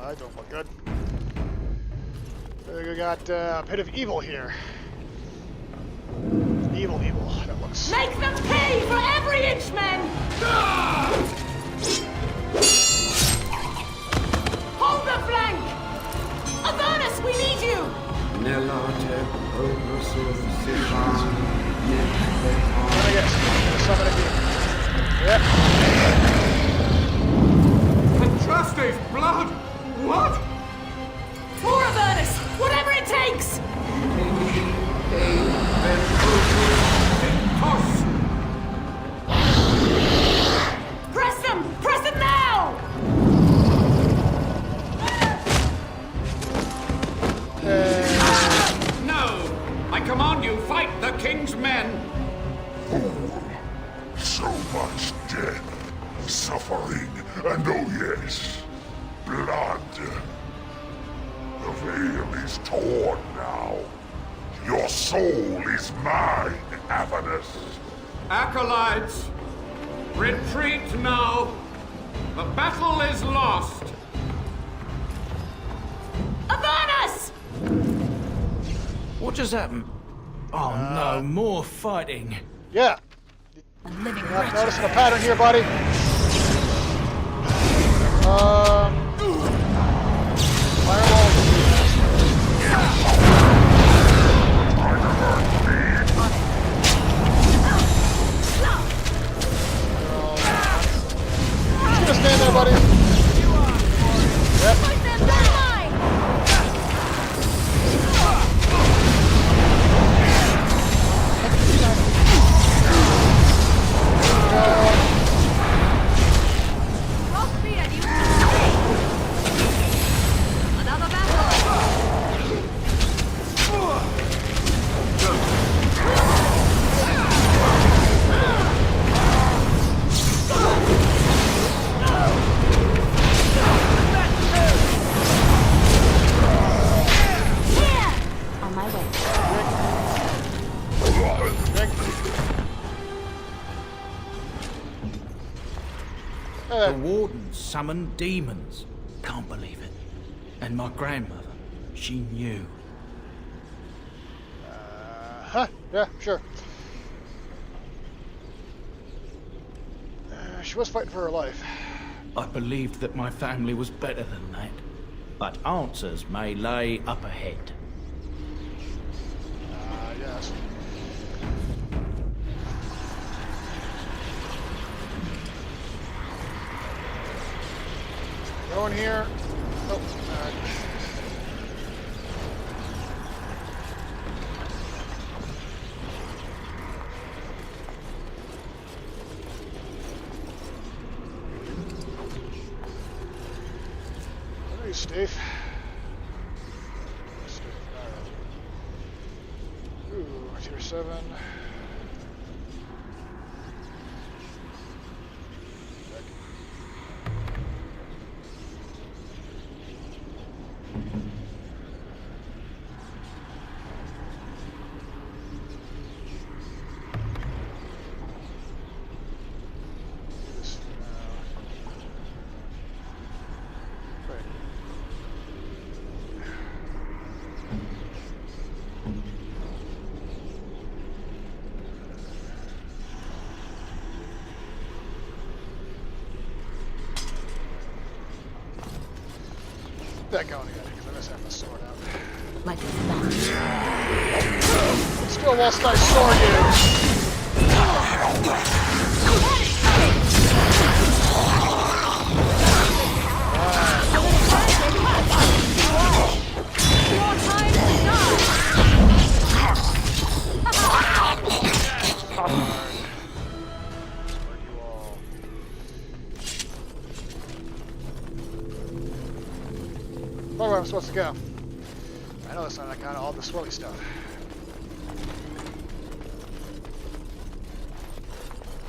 I don't look good. We got a pit of evil here. Evil, that looks... Make them pay for every inch, men! Hold the flank! Avernus, we need you! Summon again. Yep. Andraste's blood! What? For Avernus, whatever it takes! Press them! Press them now! No! I command you, fight the king's men! So much death, suffering, and oh yes, blood. The veil is torn now. Your soul is mine, Avernus. Acolytes, retreat now. The battle is lost. Avernus! What just happened? Oh no, more fighting. Yeah. I'm living Not noticing a pattern here, buddy. Firewall. Just gonna stand there, buddy. Yep. The warden summoned demons. Can't believe it. And my grandmother, she knew. Yeah, sure. She was fighting for her life. I believed that my family was better than that. But answers may lay up ahead. Yes. Go in here. Oh, Where are you, Steve? Ooh, tier 7. That going again, because I just have the sword out. Like it's not. Still whilst I sword you. Where am I supposed to go? I know that's not kind of all the swirly stuff.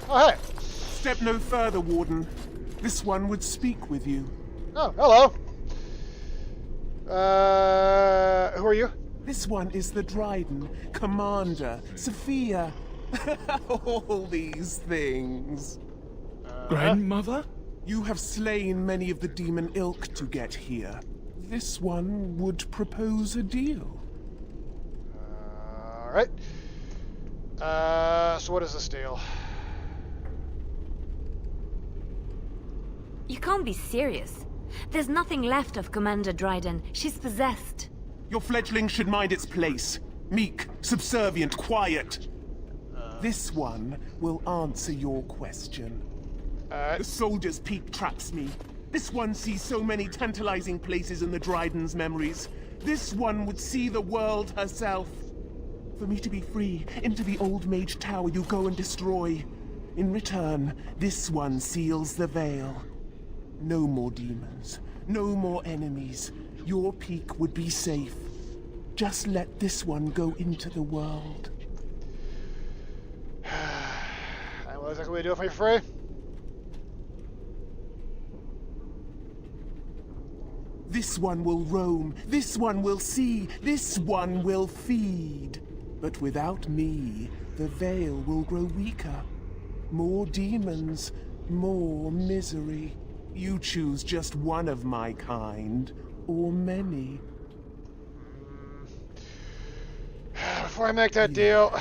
Oh, hey! Step no further, Warden. This one would speak with you. Oh, hello. Who are you? This one is the Dryden, Commander, Sophia. All these things. Grandmother? You have slain many of the demon ilk to get here. This one would propose a deal. Alright. So what is this deal? You can't be serious. There's nothing left of Commander Dryden. She's possessed. Your fledgling should mind its place. Meek, subservient, quiet. This one will answer your question. The Soldier's Peak traps me. This one sees so many tantalizing places in the Dryden's memories. This one would see the world herself. For me to be free, into the Old Mage Tower you go and destroy. In return, this one seals the veil. No more demons. No more enemies. Your peak would be safe. Just let this one go into the world. And what exactly do you do for me for free? This one will roam. This one will see. This one will feed. But without me, the veil will grow weaker. More demons, more misery. You choose just one of my kind, or many. Before I make that deal...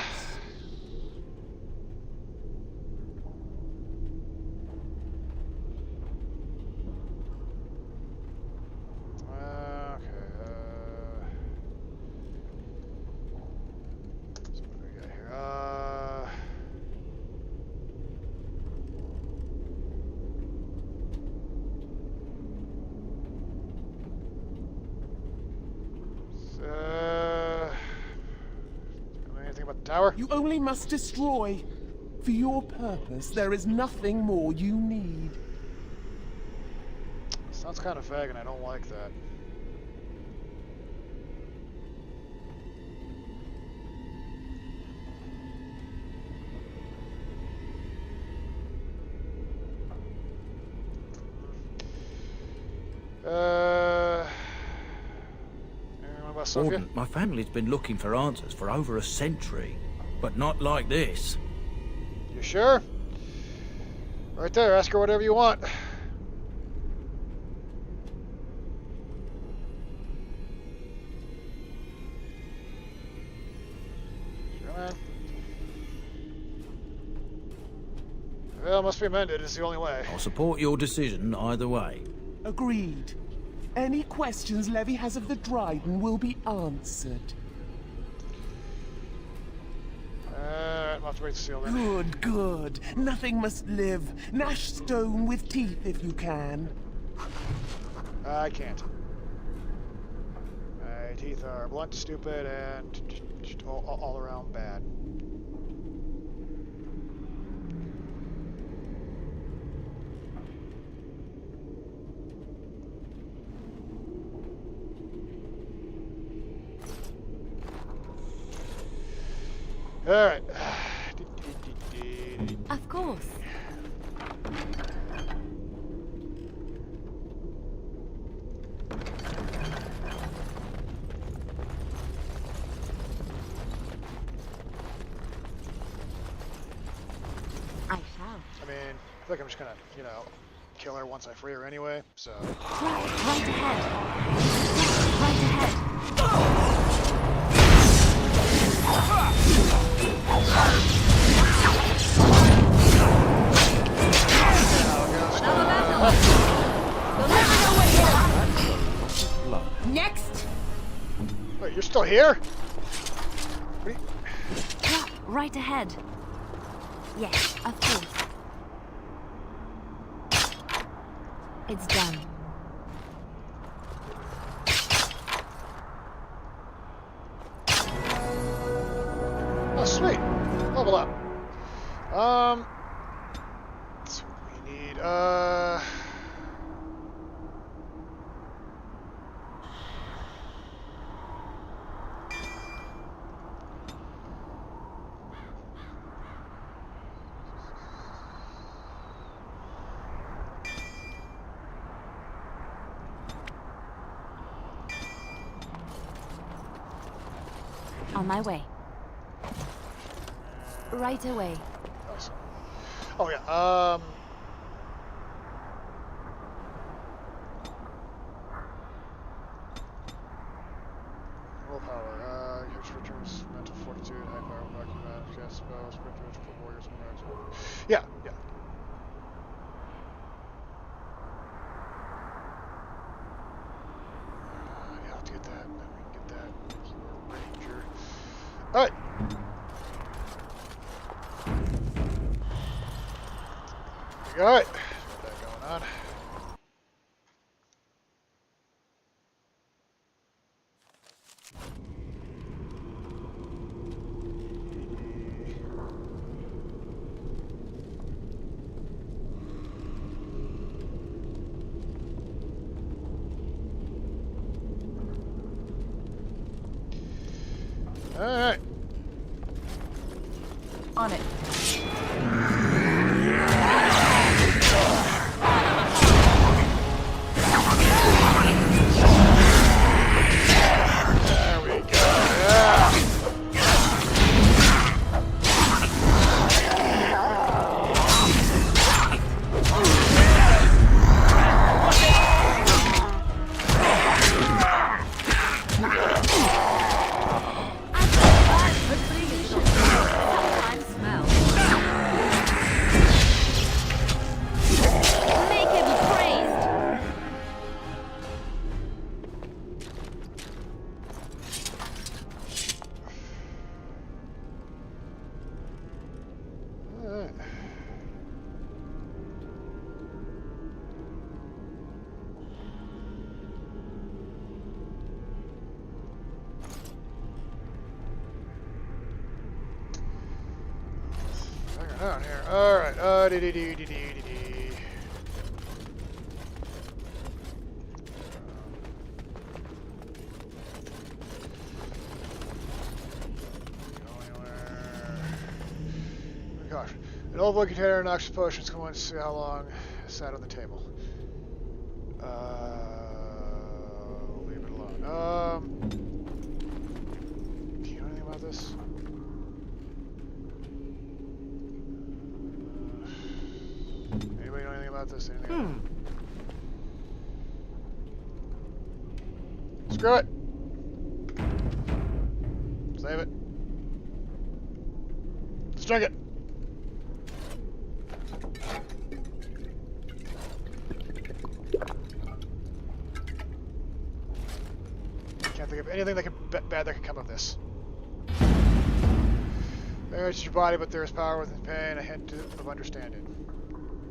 Tower? You only must destroy. For your purpose, there is nothing more you need. Sounds kind of vague, and I don't like that. Warden, my family's been looking for answers for over a century, but not like this. You sure? Right there, ask her whatever you want. Sure, man. Well, must be amended. It's the only way. I'll support your decision either way. Agreed. Any questions Levy has of the Dryden will be answered. Alright, I'll have to wait to seal then. Good, good. Nothing must live. Gnash stone with teeth if you can. I can't. My teeth are blunt, stupid, and all around bad. Alright. Of course. I shall. I mean, I feel like I'm just gonna, kill her once I free her anyway, so... Right ahead. Right ahead. Next! Wait, you're still here? Right ahead. Yes, of course. It's done. Oh, sweet. Level up. That's what we need. On my way. Right away. Awesome. Oh yeah. Willpower. Capture returns mental fortitude, high power, black command, cast spells, printers, put warriors and warriors. Yeah, yeah. Yeah, I'll get that. Then we can get that. Ranger. Alright. Alright. Got that going on. Alright. On it. There we go. Yeah. Down here. Alright, Gosh. An old wood container and noxious potions. Come on to see how long it sat on the table. Leave it alone. Do you know anything about this? Anybody know anything about this? Anything Screw it. Save it. Let's drink it. Can't think of anything that bad that could come of this. It's your body, but there is power within pain, a hint of understanding.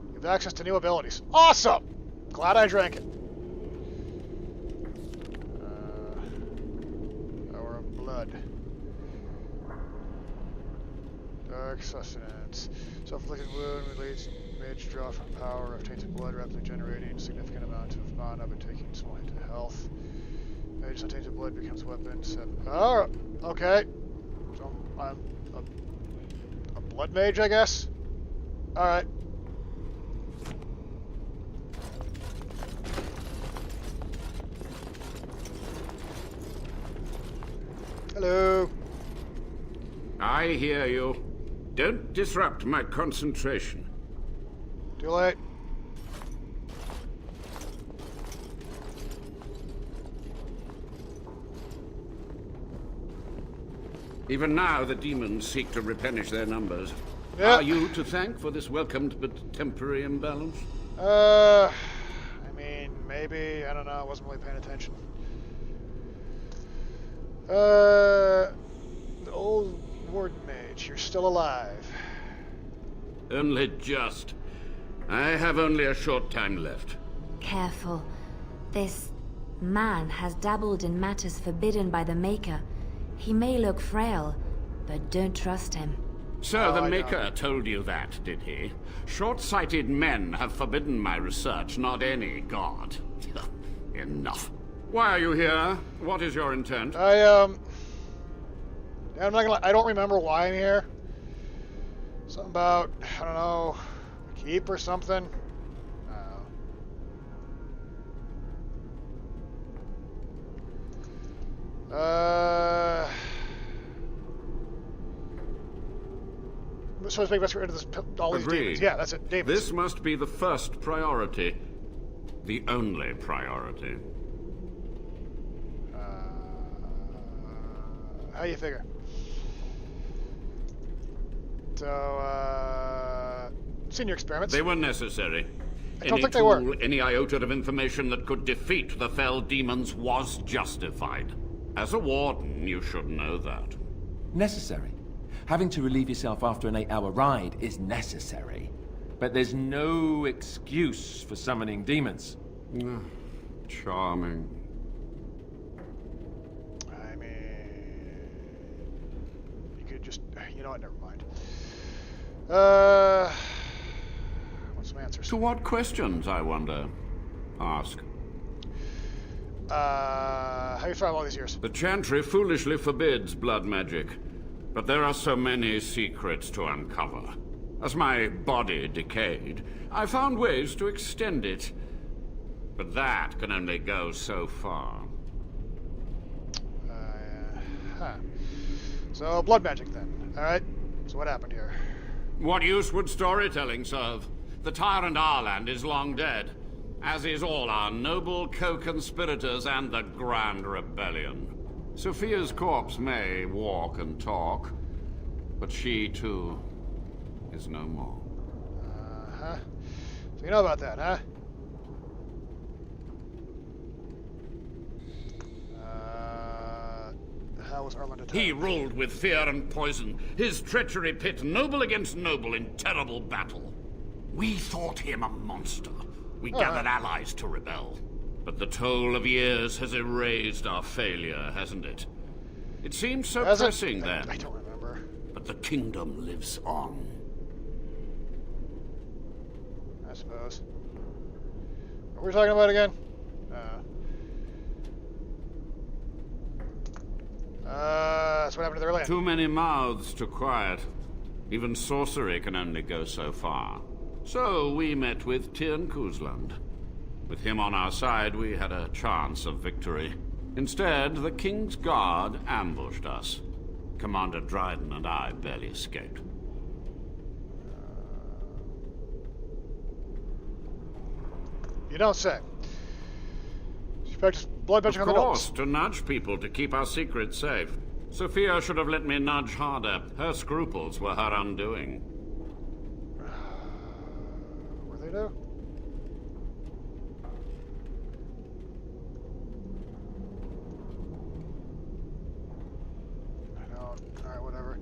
You have access to new abilities. Awesome! Glad I drank it. Power of blood. Dark sustenance. Self-inflicted wound leads mage draw from power of tainted blood, rapidly generating significant amount of mana, but taking small hit to health. Mage's untainted blood becomes weapon. Oh, okay. So I'm a blood mage, I guess. All right. Hello. I hear you. Don't disrupt my concentration. Too late. Even now, the demons seek to replenish their numbers. Yep. Are you to thank for this welcomed but temporary imbalance? I mean, maybe. I don't know. I wasn't really paying attention. The old warden mage, you're still alive. Only just. I have only a short time left. Careful. This man has dabbled in matters forbidden by the Maker. He may look frail, but don't trust him. So the Maker told you that, did he? Short-sighted men have forbidden my research, not any god. Enough. Why are you here? What is your intent? I'm not gonna lie, I don't remember why I'm here. Something about, I don't know, a keep or something. supposed to make us get rid of all these demons. Yeah, that's it. Demons. This must be the first priority. The only priority. How you figure? So, senior experiments. They were necessary. I don't think they were. Any iota of information that could defeat the fell demons was justified. As a warden, you should know that. Necessary. Having to relieve yourself after an 8-hour ride is necessary. But there's no excuse for summoning demons. Charming. I mean... You could just... You know what, never mind. Want some answers. To what questions, I wonder? Ask. How you found all these years? The Chantry foolishly forbids blood magic. But there are so many secrets to uncover. As my body decayed, I found ways to extend it. But that can only go so far. So, blood magic then. Alright, so what happened here? What use would storytelling serve? The tyrant Arland is long dead, as is all our noble co-conspirators and the Grand Rebellion. Sophia's corpse may walk and talk, but she, too, is no more. Uh-huh. So you know about that, huh? How was Arland attacked? He ruled with fear and poison, his treachery pit noble against noble in terrible battle. We thought him a monster. We gathered allies to rebel. But the toll of years has erased our failure, hasn't it? It seemed so pressing then. I don't remember. But the kingdom lives on. I suppose. What were we talking about again? That's what happened to their land. Too many mouths to quiet. Even sorcery can only go so far. So we met with Tirn Kuzland. With him on our side, we had a chance of victory. Instead, the King's Guard ambushed us. Commander Dryden and I barely escaped. You don't say. She practiced blood magic on the adults. Of course, to nudge people to keep our secrets safe. Sophia should have let me nudge harder. Her scruples were her undoing. Were they though? Alright, whatever.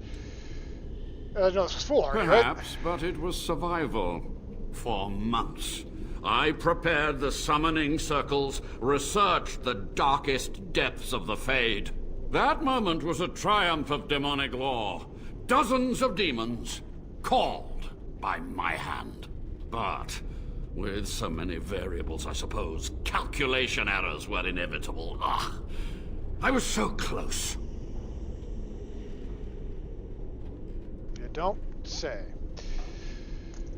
No, this was foolhardy, right? Perhaps, but it was survival. For months. I prepared the summoning circles, researched the darkest depths of the Fade. That moment was a triumph of demonic law. Dozens of demons, called by my hand. But with so many variables, I suppose, calculation errors were inevitable. Ugh. I was so close. You don't say.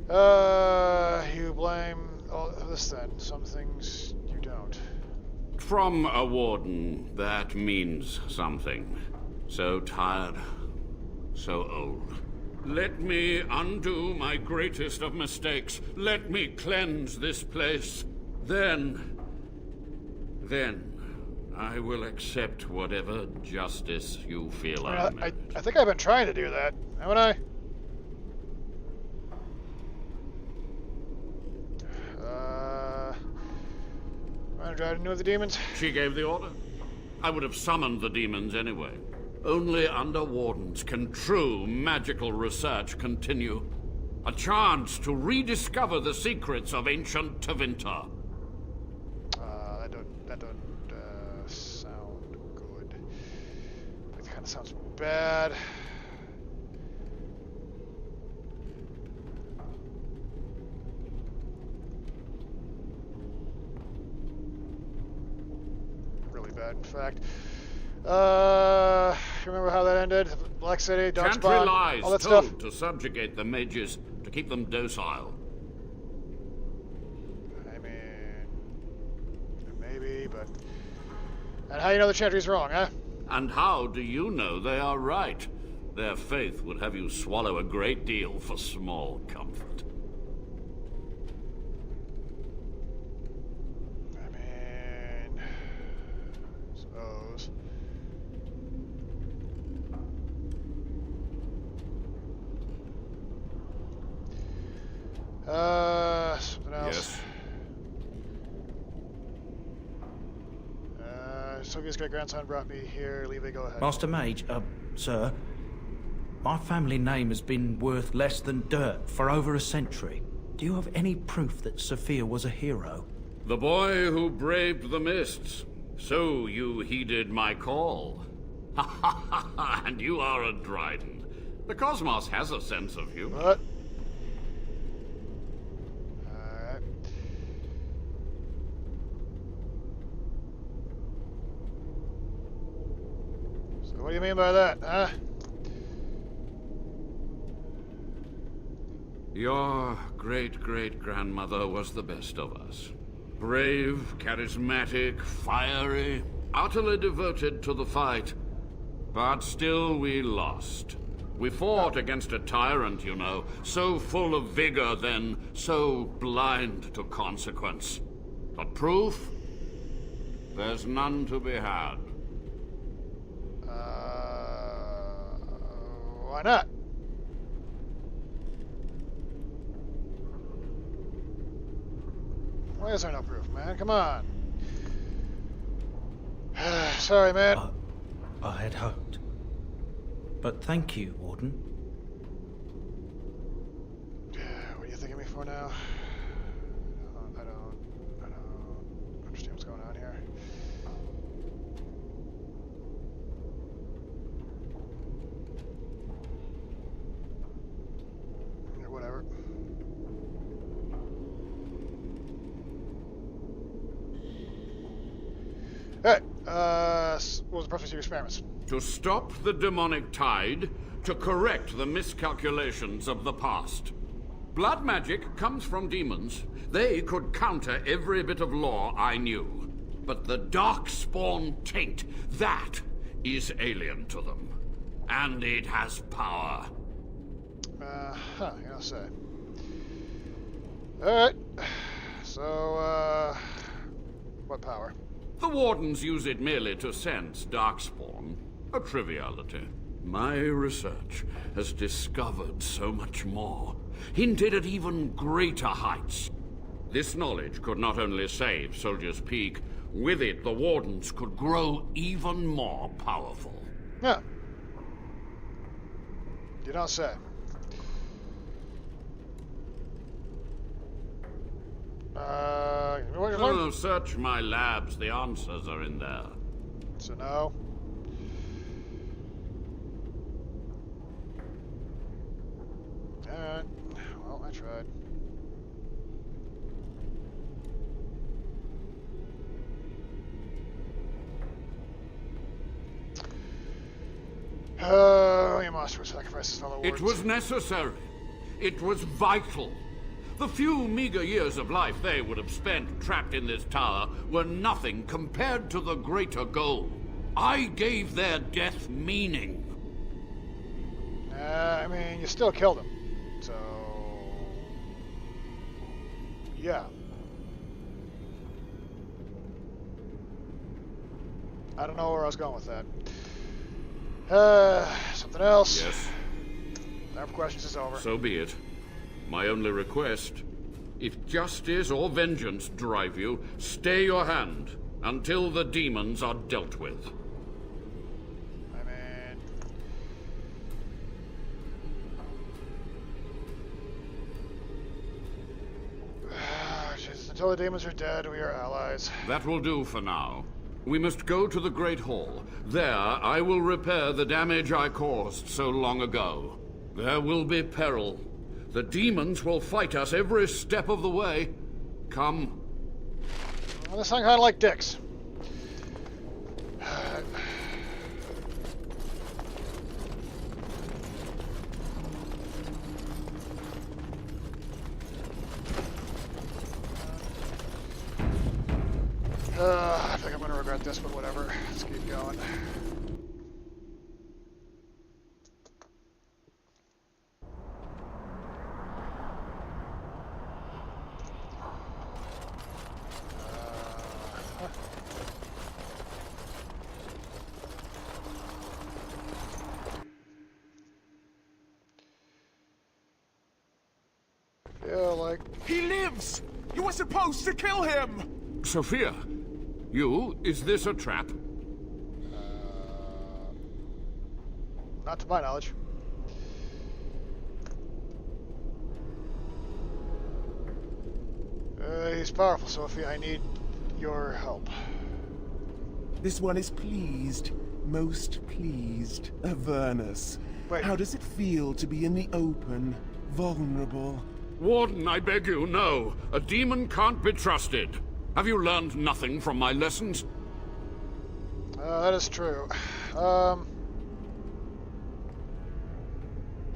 You blame all of this then. Some things you don't. From a warden, that means something. So tired, so old. Let me undo my greatest of mistakes. Let me cleanse this place. Then I will accept whatever justice you feel I merit. I think I've been trying to do that, haven't I? Dryden knew the demons? She gave the order. I would have summoned the demons anyway. Only under wardens can true magical research continue. A chance to rediscover the secrets of ancient Tevinter. That don't sound good. It kind of sounds bad. Bad, in fact. Remember how that ended? Black City, Dark Spawn, lies all that told stuff? to subjugate the mages, to keep them docile. I mean, maybe, but... And how you know the Chantry's wrong, huh? And how do you know they are right? Their faith would have you swallow a great deal for small comfort. I mean, I suppose. Something else. Yes. Sylvia's great-grandson brought me here. Levi, go ahead. Master Mage, sir, my family name has been worth less than dirt for over a century. Do you have any proof that Sophia was a hero? The boy who braved the mists. So you heeded my call. Ha ha ha ha, and you are a Dryden. The cosmos has a sense of humor. What? What do you mean by that, huh? Your great-great-grandmother was the best of us. Brave, charismatic, fiery, utterly devoted to the fight. But still we lost. We fought against a tyrant, you know, so full of vigor then, so blind to consequence. But proof? There's none to be had. Why not? Why is there no proof, man? Come on. Sorry, man. I had hoped. But thank you, Warden. What are you thinking me for now? I don't understand what's going on here. Whatever. Alright, what was the purpose of your experiments? To stop the demonic tide, to correct the miscalculations of the past. Blood magic comes from demons. They could counter every bit of law I knew. But the darkspawn taint, that is alien to them. And it has power. You don't say. Alright. So, what power? The Wardens use it merely to sense darkspawn. A triviality. My research has discovered so much more. Hinted at even greater heights. This knowledge could not only save Soldier's Peak, with it the Wardens could grow even more powerful. Yeah. You don't say. Oh, search my labs. The answers are in there. So no. Alright. Well, I tried. You must for sacrifices fellow wardens. It was necessary. It was vital. The few meager years of life they would have spent trapped in this tower were nothing compared to the greater goal. I gave their death meaning. I mean, you still killed him. So... yeah. I don't know where I was going with that. Something else? Yes. Time for questions is over. So be it. My only request, if justice or vengeance drive you, stay your hand until the demons are dealt with. I mean... Jesus, until the demons are dead, we are allies. That will do for now. We must go to the Great Hall. There, I will repair the damage I caused so long ago. There will be peril. The demons will fight us every step of the way. Come. Well, this sounds kind of like dicks. I think I'm going to regret this, but whatever. Let's keep going. like. He lives! You were supposed to kill him! Sophia, is this a trap? Not to my knowledge. He's powerful, Sophia. I need your help. This one is pleased. Most pleased. Avernus. Wait. How does it feel to be in the open? Vulnerable? Warden, I beg you, no. A demon can't be trusted. Have you learned nothing from my lessons? That is true.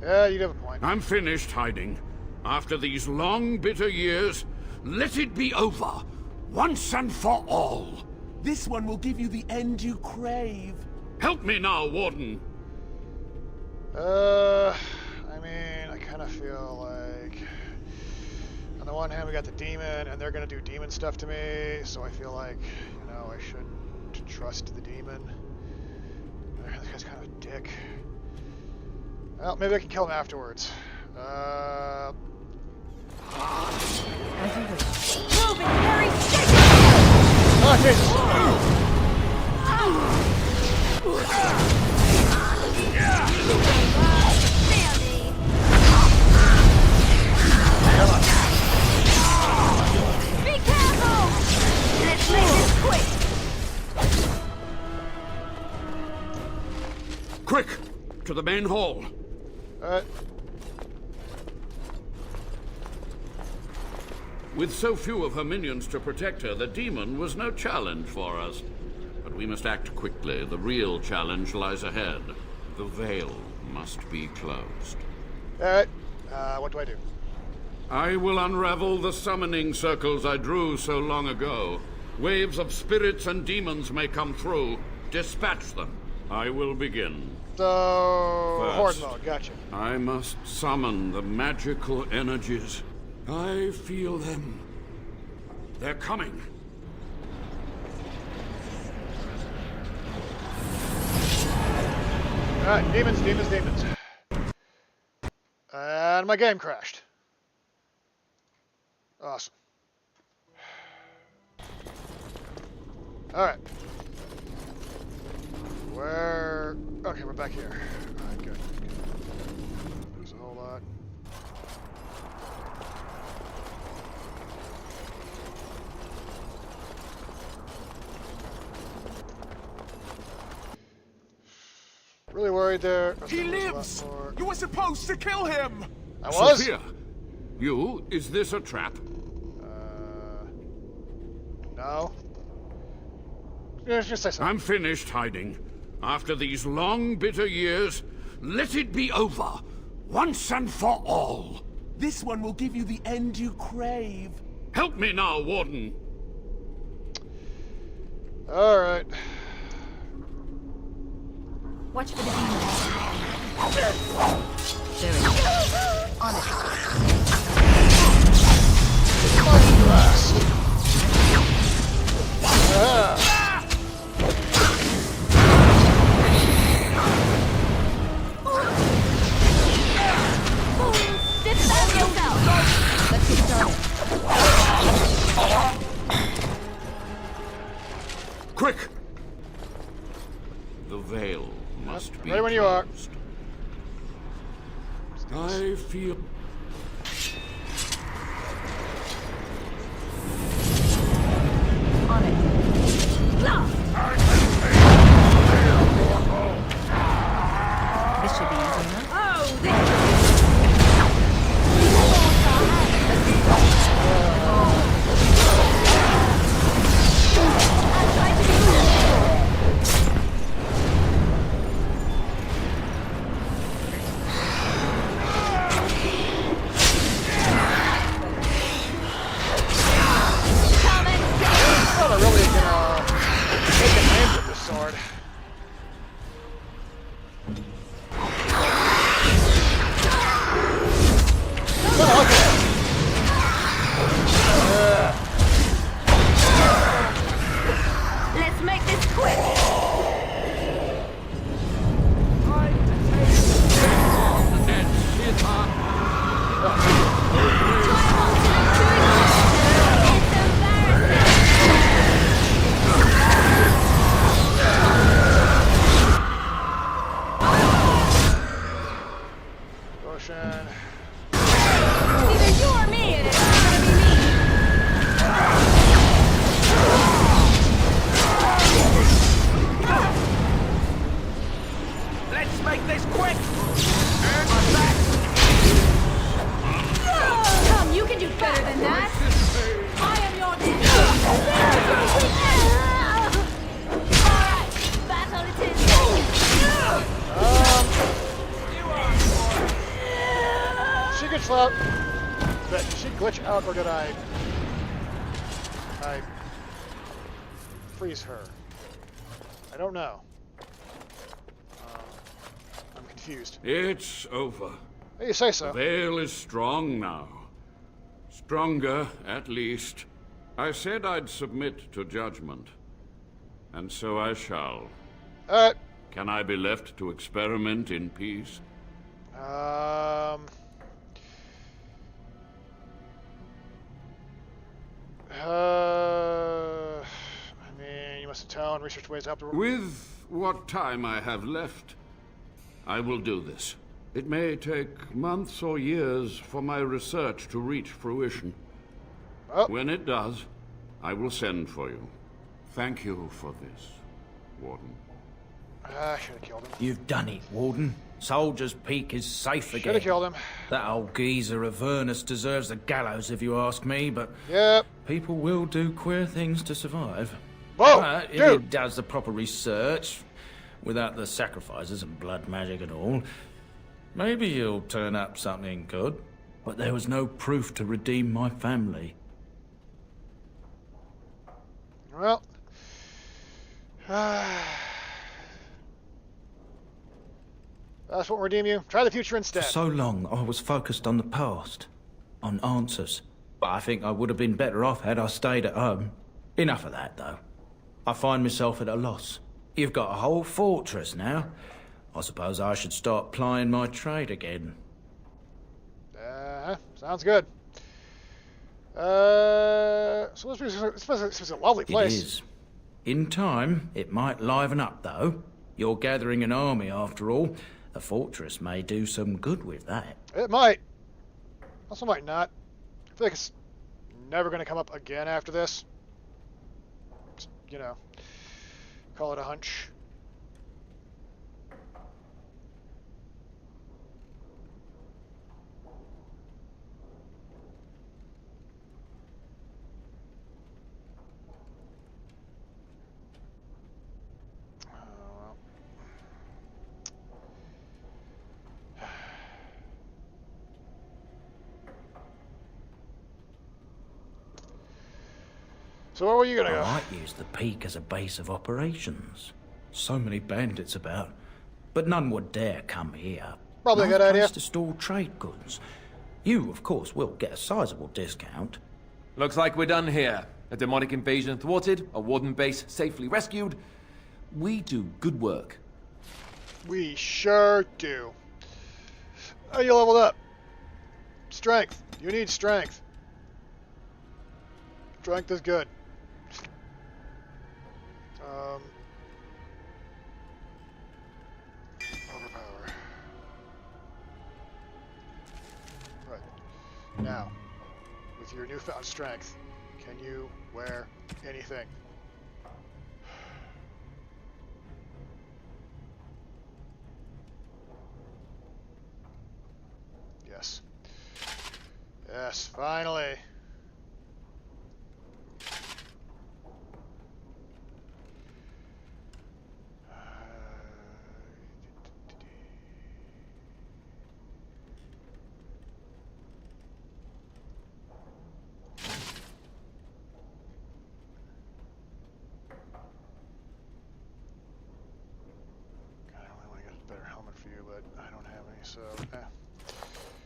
Yeah, you'd have a point. I'm finished hiding. After these long, bitter years, let it be over. Once and for all. This one will give you the end you crave. Help me now, Warden. I mean, I kind of feel like... On the one hand, we got the demon, and they're going to do demon stuff to me, so I feel like, you know, I should trust the demon. This guy's kind of a dick. Well, maybe I can kill him afterwards. As you wish. Move it, Harry! Oh, Jesus! Be careful! Let's make this quick! Quick! To the main hall. With so few of her minions to protect her, the demon was no challenge for us. But we must act quickly. The real challenge lies ahead. The veil must be closed. Alright. What do I do? I will unravel the summoning circles I drew so long ago. Waves of spirits and demons may come through. Dispatch them. I will begin. So... First, Horde mode, gotcha. I must summon the magical energies. I feel them. They're coming. Alright, demons, demons, demons. And my game crashed. Awesome. Alright. Where... Okay, we're back here. Alright, good. There's a whole lot. Really worried there. He lives! You were supposed to kill him! I was? Sophia, is this a trap? No. Just say something. I'm finished hiding. After these long, bitter years, let it be over. Once and for all. This one will give you the end you crave. Help me now, Warden. Alright. Watch for the demons. There it is. On it. Blast. Let's get started. Quick! The veil must be ready when you are. I feel... On it. This should be easy enough. Oh, let's make this quick. The dead, slap. Did she glitch out, or did I freeze her? I don't know. I'm confused. It's over. Hey, you say so. The Veil is strong now. Stronger, at least. I said I'd submit to judgment. And so I shall. Can I be left to experiment in peace? I mean, you must have talent, research ways to help the... With what time I have left, I will do this. It may take months or years for my research to reach fruition. Oh. When it does, I will send for you. Thank you for this, Warden. I should have killed him. You've done it, Warden. Soldier's Peak is safe again. Should have killed him. That old geezer of Avernus deserves the gallows, if you ask me, but people will do queer things to survive. Whoa, but if he does the proper research, without the sacrifices and blood magic and all, maybe he'll turn up something good. But there was no proof to redeem my family. Well... That's what will redeem you. Try the future instead. For so long, I was focused on the past, on answers. But I think I would have been better off had I stayed at home. Enough of that, though. I find myself at a loss. You've got a whole fortress now. I suppose I should start plying my trade again. Sounds good. So this is a lovely place. It is. In time, it might liven up, though. You're gathering an army, after all. The fortress may do some good with that. It might. Also might not. I feel like it's never going to come up again after this. Just, you know, call it a hunch. So where were you gonna go? I might use the peak as a base of operations. So many bandits about, but none would dare come here. Probably a good idea. Nice place to store trade goods. You, of course, will get a sizable discount. Looks like we're done here. A demonic invasion thwarted, a warden base safely rescued. We do good work. We sure do. Oh, you leveled up. Strength. You need strength. Strength is good. Overpower. Right. Now, with your newfound strength, can you wear anything? Yes. Yes, finally.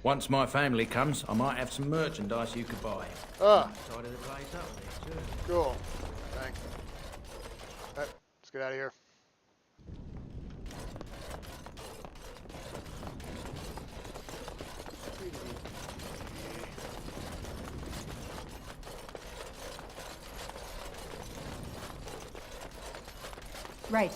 Once my family comes, I might have some merchandise you could buy. Ah. Tidy the place up there, too. Cool. Thanks. Right, let's get out of here. Right.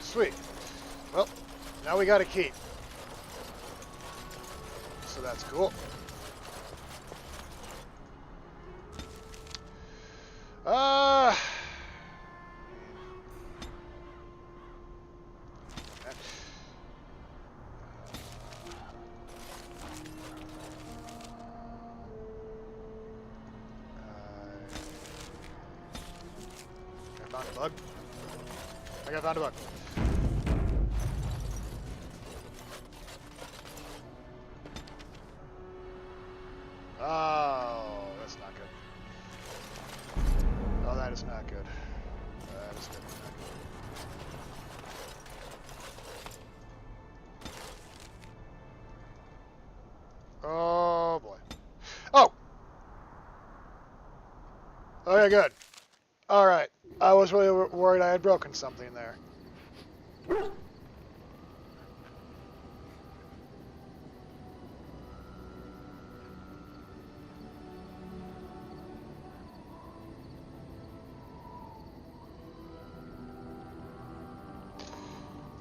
Sweet. Well, now we got a key. So that's cool. I found a bug. I got found a bug. Oh, that's not good. Oh, that is not good. That is definitely not good. Oh, boy. Oh! Okay, good. Alright. I was really worried I had broken something there.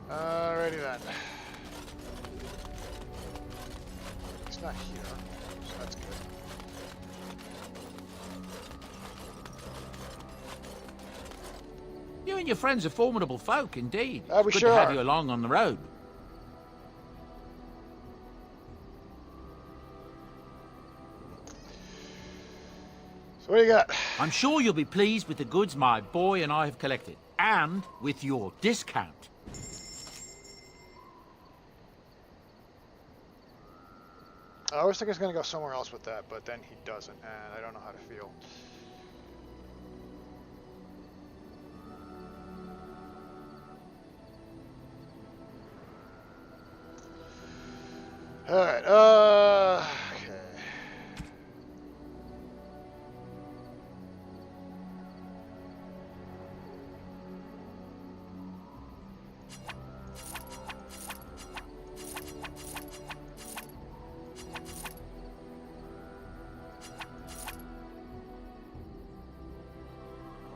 Alrighty then. It's not here, so that's good. You and your friends are formidable folk, indeed. We Good sure to have are. you along on the road. So what do you got? I'm sure you'll be pleased with the goods my boy and I have collected. And with your discount. I always think he's going to go somewhere else with that, but then he doesn't, and I don't know how to feel. Alright, okay.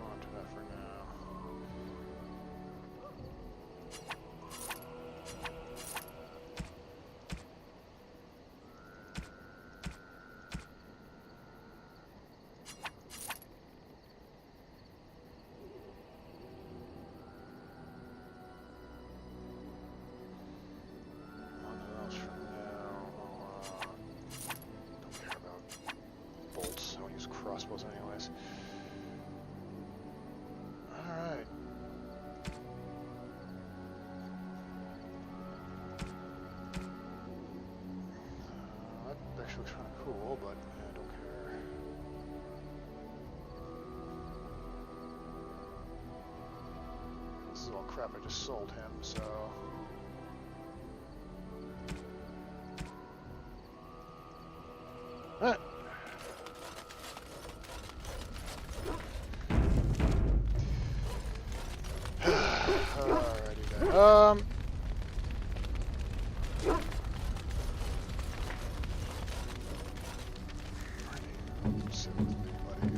On to that for now. Nothing else for now. Don't care about bolts. I don't use crossbows anyways. Alright. That actually looks kind of cool, but I don't care. This is all crap I just sold him, so... Alright. Alrighty then. Sit with me, buddy.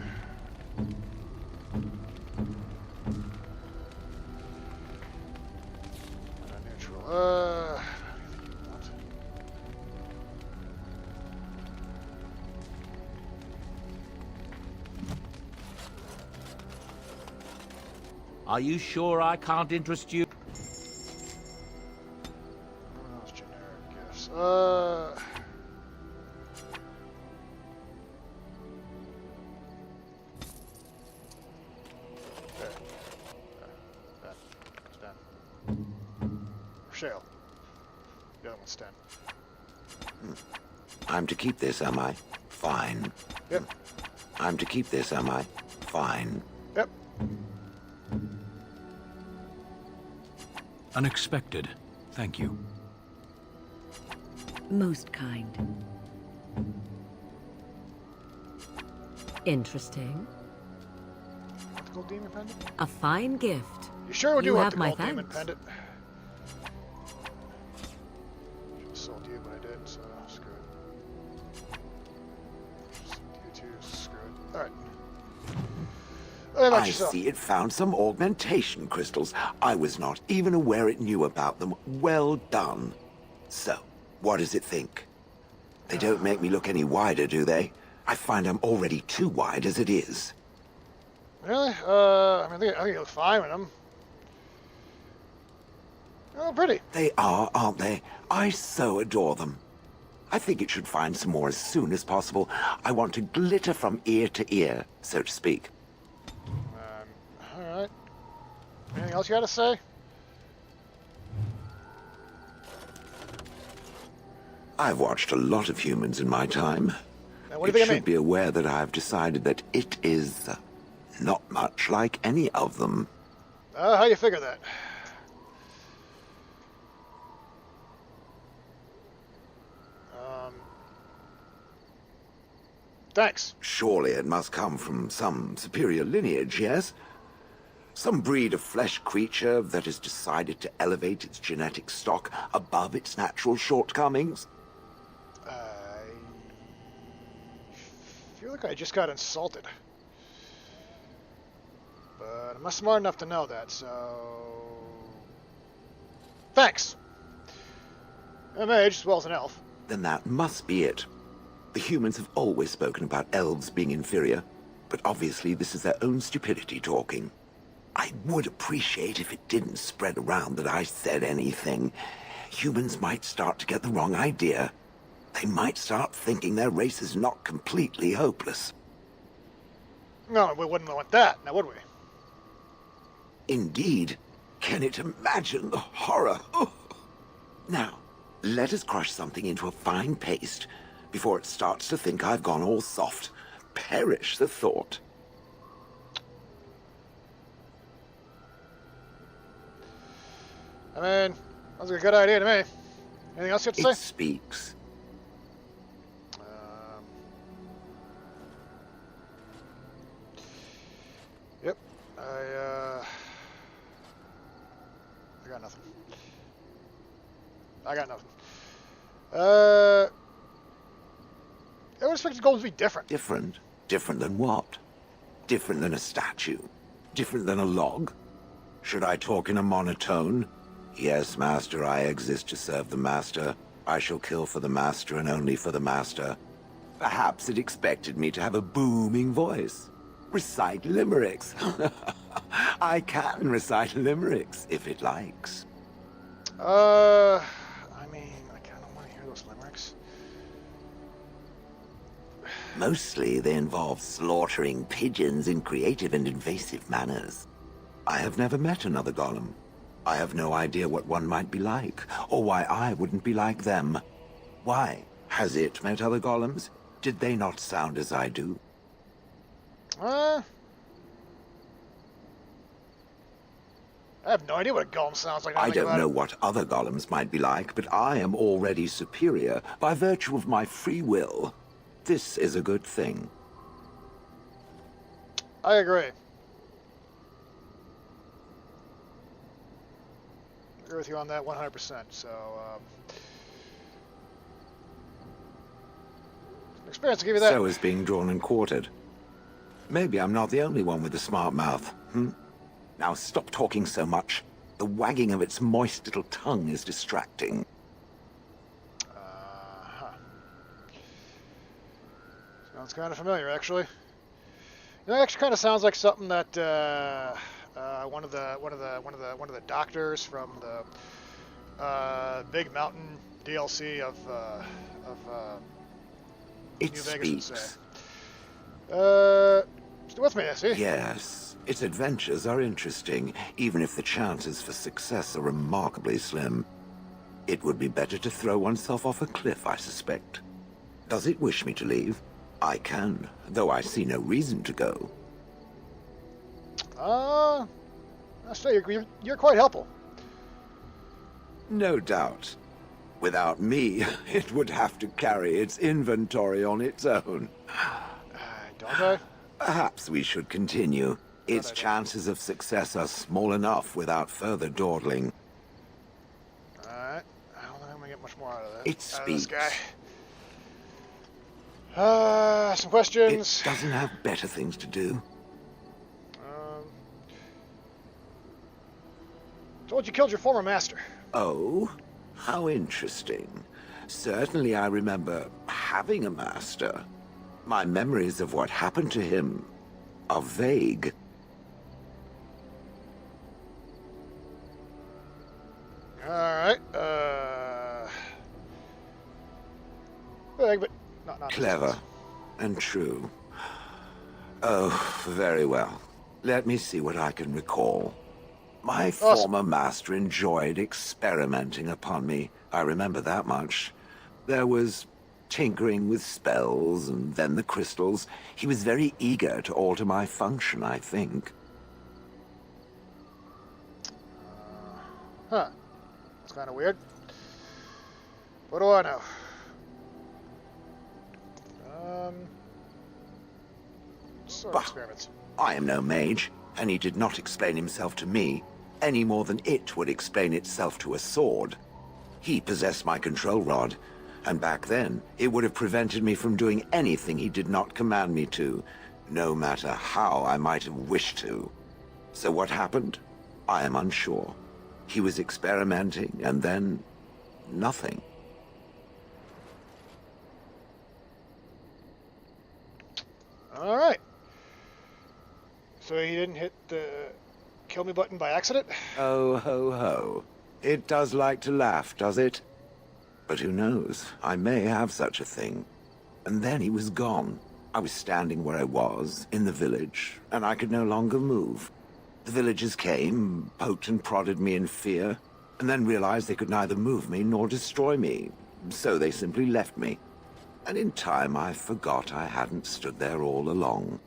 Neutral. What? Are you sure I can't interest you? What else? Generic gifts. There. That. Stand. Shale. The other one's stand. I'm to keep this, am I? Fine. Yep. I'm to keep this, am I? Fine. Yep. Unexpected. Thank you. Most kind. Interesting. Want the gold demon pendant? A fine gift. You sure would You do want have the my gold demon thanks. pendant? Should have sold you, but I didn't, so screw it. Sold you too, screw it. Alright. What about I yourself? see it found some augmentation crystals. I was not even aware it knew about them. Well done. So, what does it think? They don't make me look any wider, do they? I find I'm already too wide as it is. Really? I mean, I think you look fine with them. Oh, pretty. They are, aren't they? I so adore them. I think it should find some more as soon as possible. I want to glitter from ear to ear, so to speak. Alright. Anything else you gotta say? I've watched a lot of humans in my time. Now, what do you think you should be aware that I've decided that it is not much like any of them. How you figure that? Thanks. Surely it must come from some superior lineage, yes? Some breed of flesh creature that has decided to elevate its genetic stock above its natural shortcomings? I feel like I just got insulted. But I'm not smart enough to know that, so... Thanks! I'm a mage as well as an elf. Then that must be it. The humans have always spoken about elves being inferior, but obviously this is their own stupidity talking. I would appreciate if it didn't spread around that I said anything. Humans might start to get the wrong idea. They might start thinking their race is not completely hopeless. No, we wouldn't want that, now would we? Indeed. Can it imagine the horror? Oh. Now, let us crush something into a fine paste before it starts to think I've gone all soft. Perish the thought. I mean, that's a good idea to me. Anything else you have to say? It speaks. Yep. I got nothing. I would expect the goals to be different. Different? Different than what? Different than a statue? Different than a log? Should I talk in a monotone? Yes, Master, I exist to serve the Master. I shall kill for the Master and only for the Master. Perhaps it expected me to have a booming voice. Recite limericks. I can recite limericks, if it likes. I mean, I kind of want to hear those limericks. Mostly, they involve slaughtering pigeons in creative and invasive manners. I have never met another golem. I have no idea what one might be like, or why I wouldn't be like them. Why? Has it met other golems? Did they not sound as I do? I have no idea what a golem sounds like. I don't know what other golems might be like, but I am already superior by virtue of my free will. This is a good thing. I agree. Agree with you on that 100%. So, experience to give you that. So is being drawn and quartered. Maybe I'm not the only one with a smart mouth, Now stop talking so much. The wagging of its moist little tongue is distracting. Sounds kind of familiar, actually. You know, it actually kind of sounds like something that one of the doctors from the Big Mountain DLC of It New Vegas would speaks. say. Still with me, I see. Yes, its adventures are interesting, even if the chances for success are remarkably slim. It would be better to throw oneself off a cliff, I suspect. Does it wish me to leave? I can, though I see no reason to go. I say you're quite helpful. No doubt. Without me, it would have to carry its inventory on its own. Don't I? Perhaps we should continue. Its chances of success are small enough without further dawdling. Alright. I don't think I'm gonna get much more out of that. It speaks. This guy. Some questions. It doesn't have better things to do. Told you killed your former master. Oh, how interesting. Certainly I remember having a master. My memories of what happened to him are vague. but not clever and true. Oh, very well. Let me see what I can recall. My former master enjoyed experimenting upon me. I remember that much. There was tinkering with spells, and then the crystals. He was very eager to alter my function, I think. Huh. That's kind of weird. What do I know? Sword experiments. I am no mage, and he did not explain himself to me any more than it would explain itself to a sword. He possessed my control rod, and back then, it would have prevented me from doing anything he did not command me to, no matter how I might have wished to. So what happened? I am unsure. He was experimenting, and then nothing. All right. So he didn't hit the kill me button by accident? Oh, ho, ho. It does like to laugh, does it? But who knows? I may have such a thing. And then he was gone. I was standing where I was, in the village, and I could no longer move. The villagers came, poked and prodded me in fear, and then realized they could neither move me nor destroy me. So they simply left me. And in time, I forgot I hadn't stood there all along.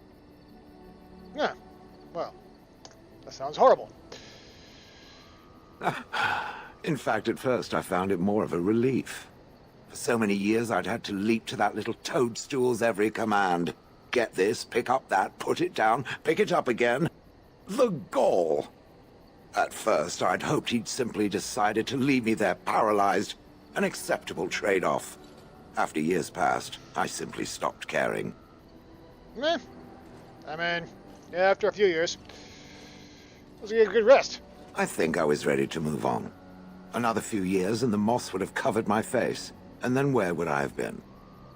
Yeah, well, that sounds horrible. In fact, at first I found it more of a relief. For so many years I'd had to leap to that little toadstool's every command. Get this, pick up that, put it down, pick it up again. The gall! At first I'd hoped he'd simply decided to leave me there paralyzed. An acceptable trade-off. After years passed, I simply stopped caring. Meh. I mean, after a few years, it was a good rest. I think I was ready to move on. Another few years and the moss would have covered my face. And then where would I have been?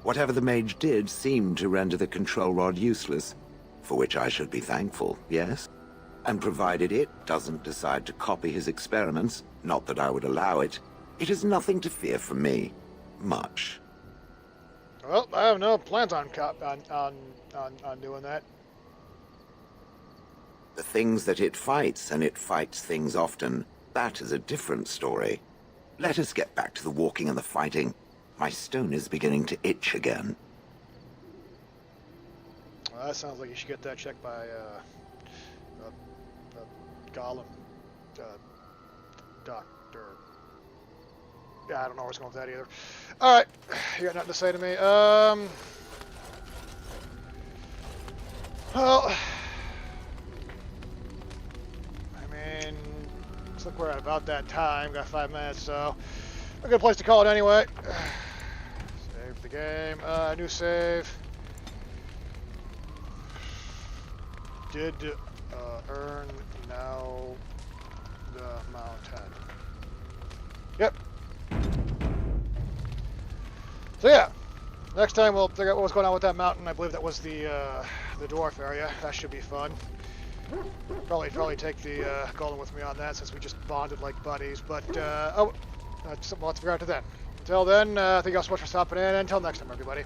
Whatever the mage did seemed to render the control rod useless, for which I should be thankful, yes? And provided it doesn't decide to copy his experiments, not that I would allow it, it is nothing to fear from me. Much. Well, I have no plans on doing that. The things that it fights, and it fights things often, that is a different story. Let us get back to the walking and the fighting. My stone is beginning to itch again. Well, that sounds like you should get that checked by, Gollum, doctor. Yeah, I don't know where it's going with that either. Alright, you got nothing to say to me. Well, I mean, looks like we're at about that time. Got 5 minutes, so a good place to call it anyway. Save the game. New save. Did earn now the mountain. Yep. So yeah, next time we'll figure out what was going on with that mountain. I believe that was the dwarf area. That should be fun. Probably take the golem with me on that since we just bonded like buddies. But something we'll have to figure out to then. Until then, thank you all so much for stopping in. Until next time, everybody.